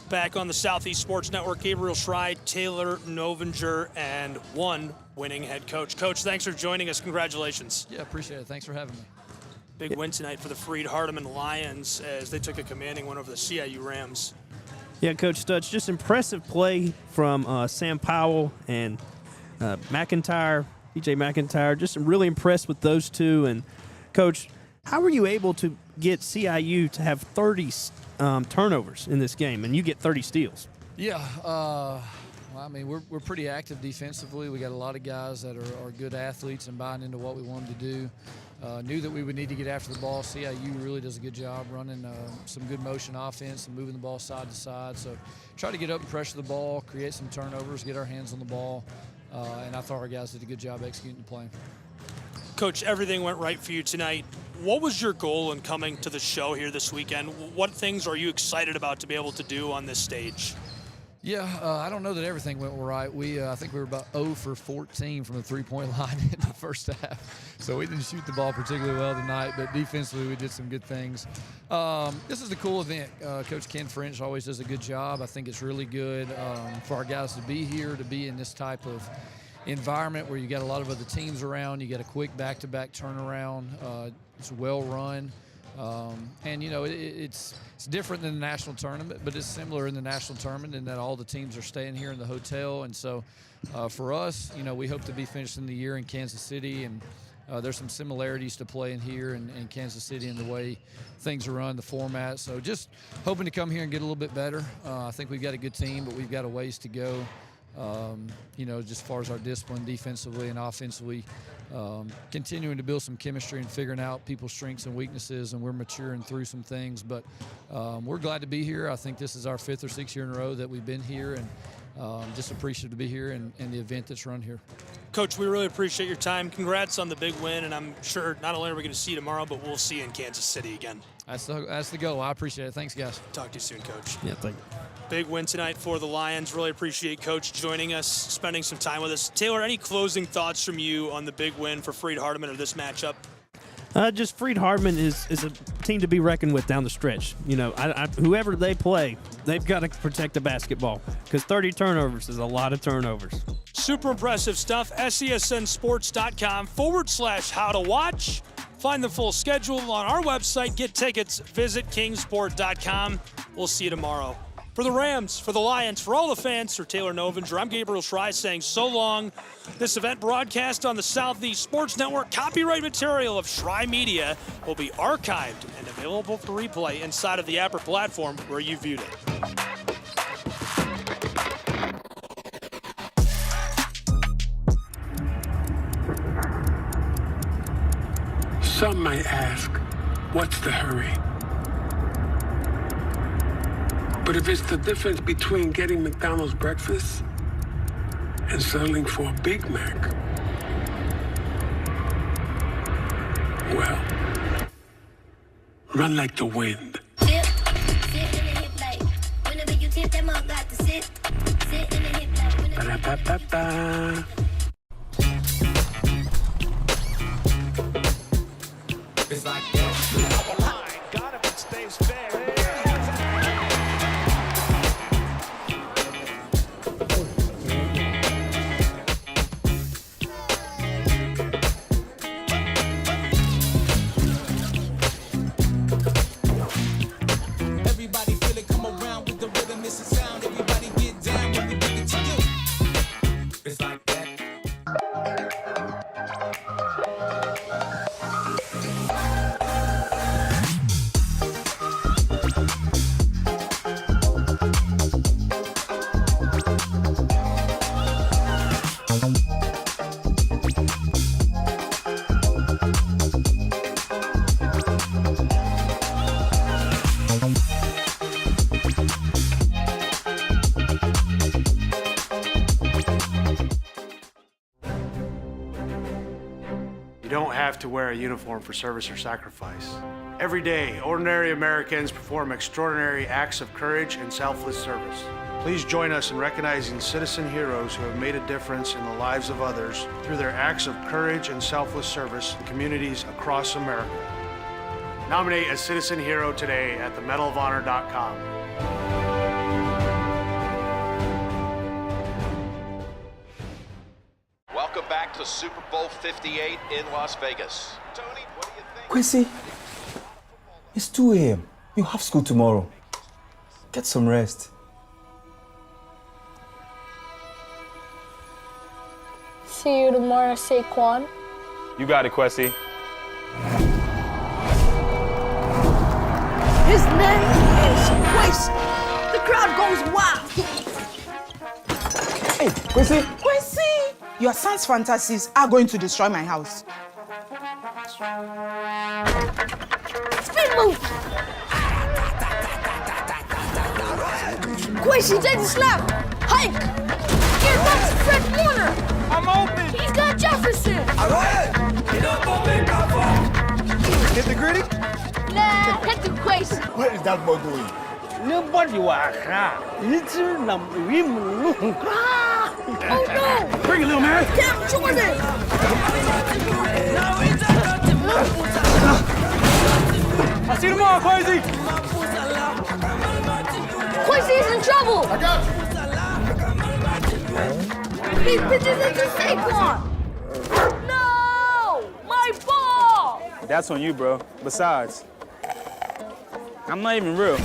Back on the Southeast Sports Network, Gabriel Schrei, Taylor Novinger, and one winning head coach. Coach, thanks for joining us. Congratulations. Yeah, appreciate it. Thanks for having me. Big win tonight for the Freed-Hardeman Lions as they took a commanding win over the CIU Rams. Yeah, Coach Stutz, just impressive play from Sam Powell and McIntyre, DJ McIntyre. Just really impressed with those two. And, Coach, how were you able to get CIU to have 30 turnovers in this game, and you get 30 steals? Yeah, well, I mean, we're pretty active defensively. We got a lot of guys that are good athletes and buying into what we want them to do. Knew that we would need to get after the ball. CIU really does a good job running some good motion offense and moving the ball side to side. So try to get up and pressure the ball, create some turnovers, get our hands on the ball. And I thought our guys did a good job executing the play. Coach, everything went right for you tonight. What was your goal in coming to the show here this weekend? What things are you excited about to be able to do on this stage? Yeah, I don't know that everything went right. I think we were about 0 for 14 from the three-point line in the first half. So we didn't shoot the ball particularly well tonight, but defensively we did some good things. This is a cool event. Coach Ken French always does a good job. I think it's really good for our guys to be here, to be in this type of environment where you got a lot of other teams around. You got a quick back-to-back turnaround. It's well run. And, you know, it's different than the national tournament, but it's similar in the national tournament in that all the teams are staying here in the hotel. And so for us, you know, we hope to be finishing the year in Kansas City. And there's some similarities to playing here in Kansas City in the way things are run, the format. So just hoping to come here and get a little bit better. I think we've got a good team, but we've got a ways to go. You know, just as far as our discipline defensively and offensively, continuing to build some chemistry and figuring out people's strengths and weaknesses, and we're maturing through some things. But we're glad to be here. I think this is our 5th or 6th year in a row that we've been here, and just appreciative to be here and the event that's run here. Coach, we really appreciate your time. Congrats on the big win, and I'm sure not only are we going to see you tomorrow, but we'll see you in Kansas City again. That's the goal. I appreciate it. Thanks, guys. Talk to you soon, Coach. Yeah, thank you. Big win tonight for the Lions. Really appreciate Coach joining us, spending some time with us. Taylor, any closing thoughts from you on the big win for Freed-Hardeman or this matchup? Just Freed-Hardeman is a team to be reckoned with down the stretch. You know, whoever they play, they've got to protect the basketball because 30 turnovers is a lot of turnovers. Super impressive stuff. SESNsports.com/how-to-watch. Find the full schedule on our website. Get tickets. Visit kingsport.com. We'll see you tomorrow. For the Rams, for the Lions, for all the fans, for Taylor Novinger, I'm Gabriel Schrei saying so long. This event broadcast on the Southeast Sports Network, copyright material of Schrei Media, will be archived and available for replay inside of the Apple platform where you viewed it. Some might ask, what's the hurry? But if it's the difference between getting McDonald's breakfast and settling for a Big Mac, well, run like the wind. Ba-da-ba-ba-ba. It's like that. Got him and stays fair. Everybody feel it, come around with the rhythm, it's a sound. Everybody get down when we bring it to you. It's like that. You don't have to wear a uniform for service or sacrifice. Every day, ordinary Americans perform extraordinary acts of courage and selfless service. Please join us in recognizing citizen heroes who have made a difference in the lives of others through their acts of courage and selfless service in communities across America. Nominate a citizen hero today at themedalofhonor.com. Welcome back to Super Bowl 58 in Las Vegas. Tony, what do you think? Quincy, it's 2 a.m. You have school tomorrow. Get some rest. See you tomorrow, Saquon. You got it, Quessy. His name is Quincy. The crowd goes wild. Hey, Quincy. Quincy! Your son's fantasies are going to destroy my house. Spin move! Quincy, take the snap! Hike! Here comes Fred Warner! I'm open! He's got Jefferson! Alright! Hit the gritty? Nah, hit the Quincy! Where is that boy going? Nobody was Oh no! Bring it, little man! Cam Jordan! I'll see you tomorrow, Quincy! Quincy's in trouble! I got you! He pitches into Saquon! No! My ball! That's on you, bro. Besides, I'm not even real.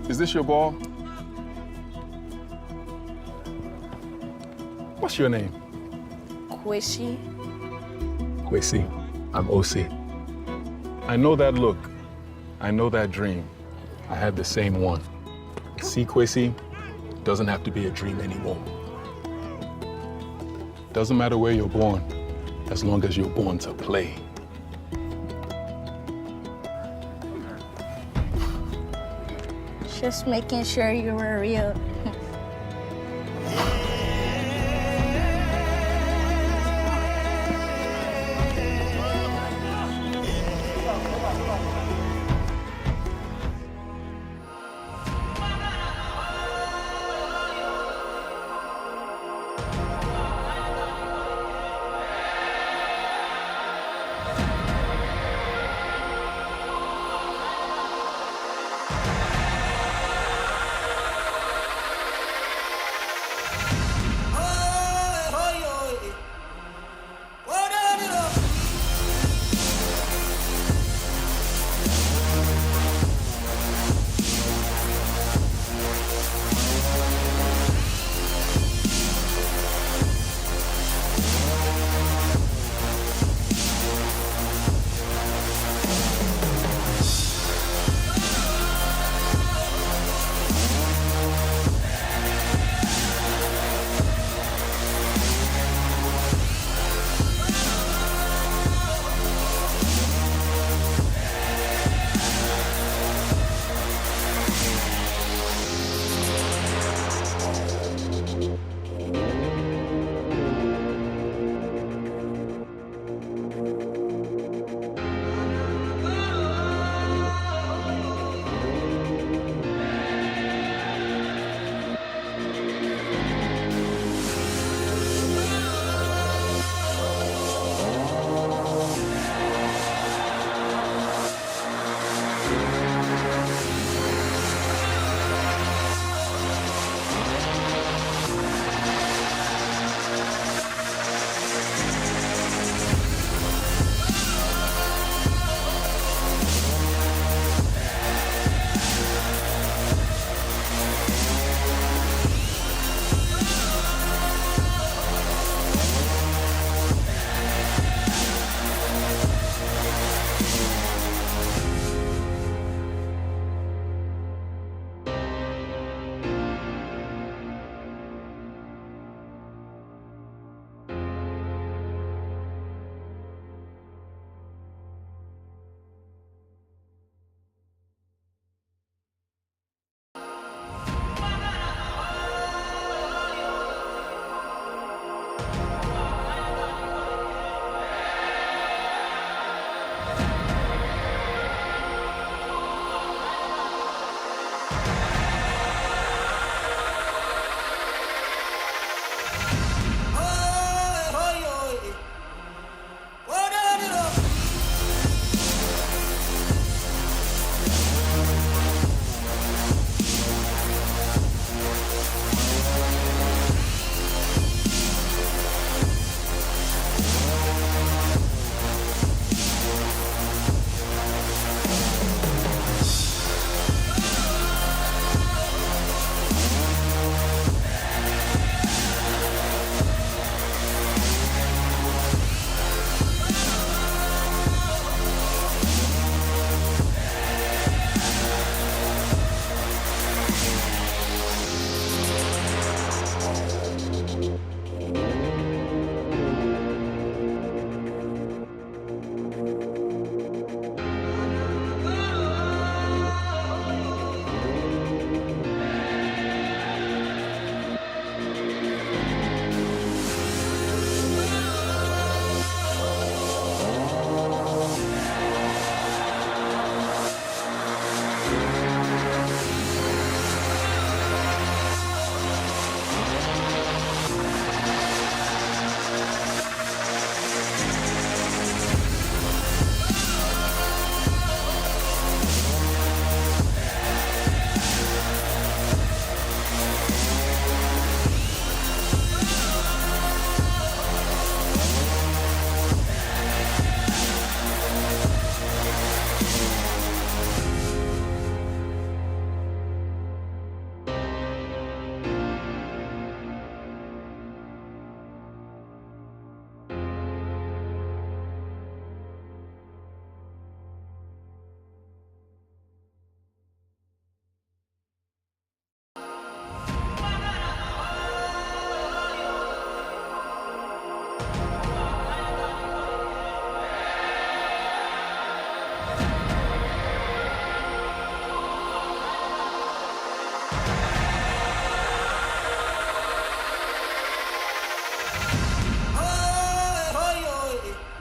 Is this your ball? What's your name? Quishy. Quincy. I'm OC. I know that look. I know that dream. I had the same one. See, Quincy, doesn't have to be a dream anymore. Doesn't matter where you're born, as long as you're born to play. Just making sure you were real.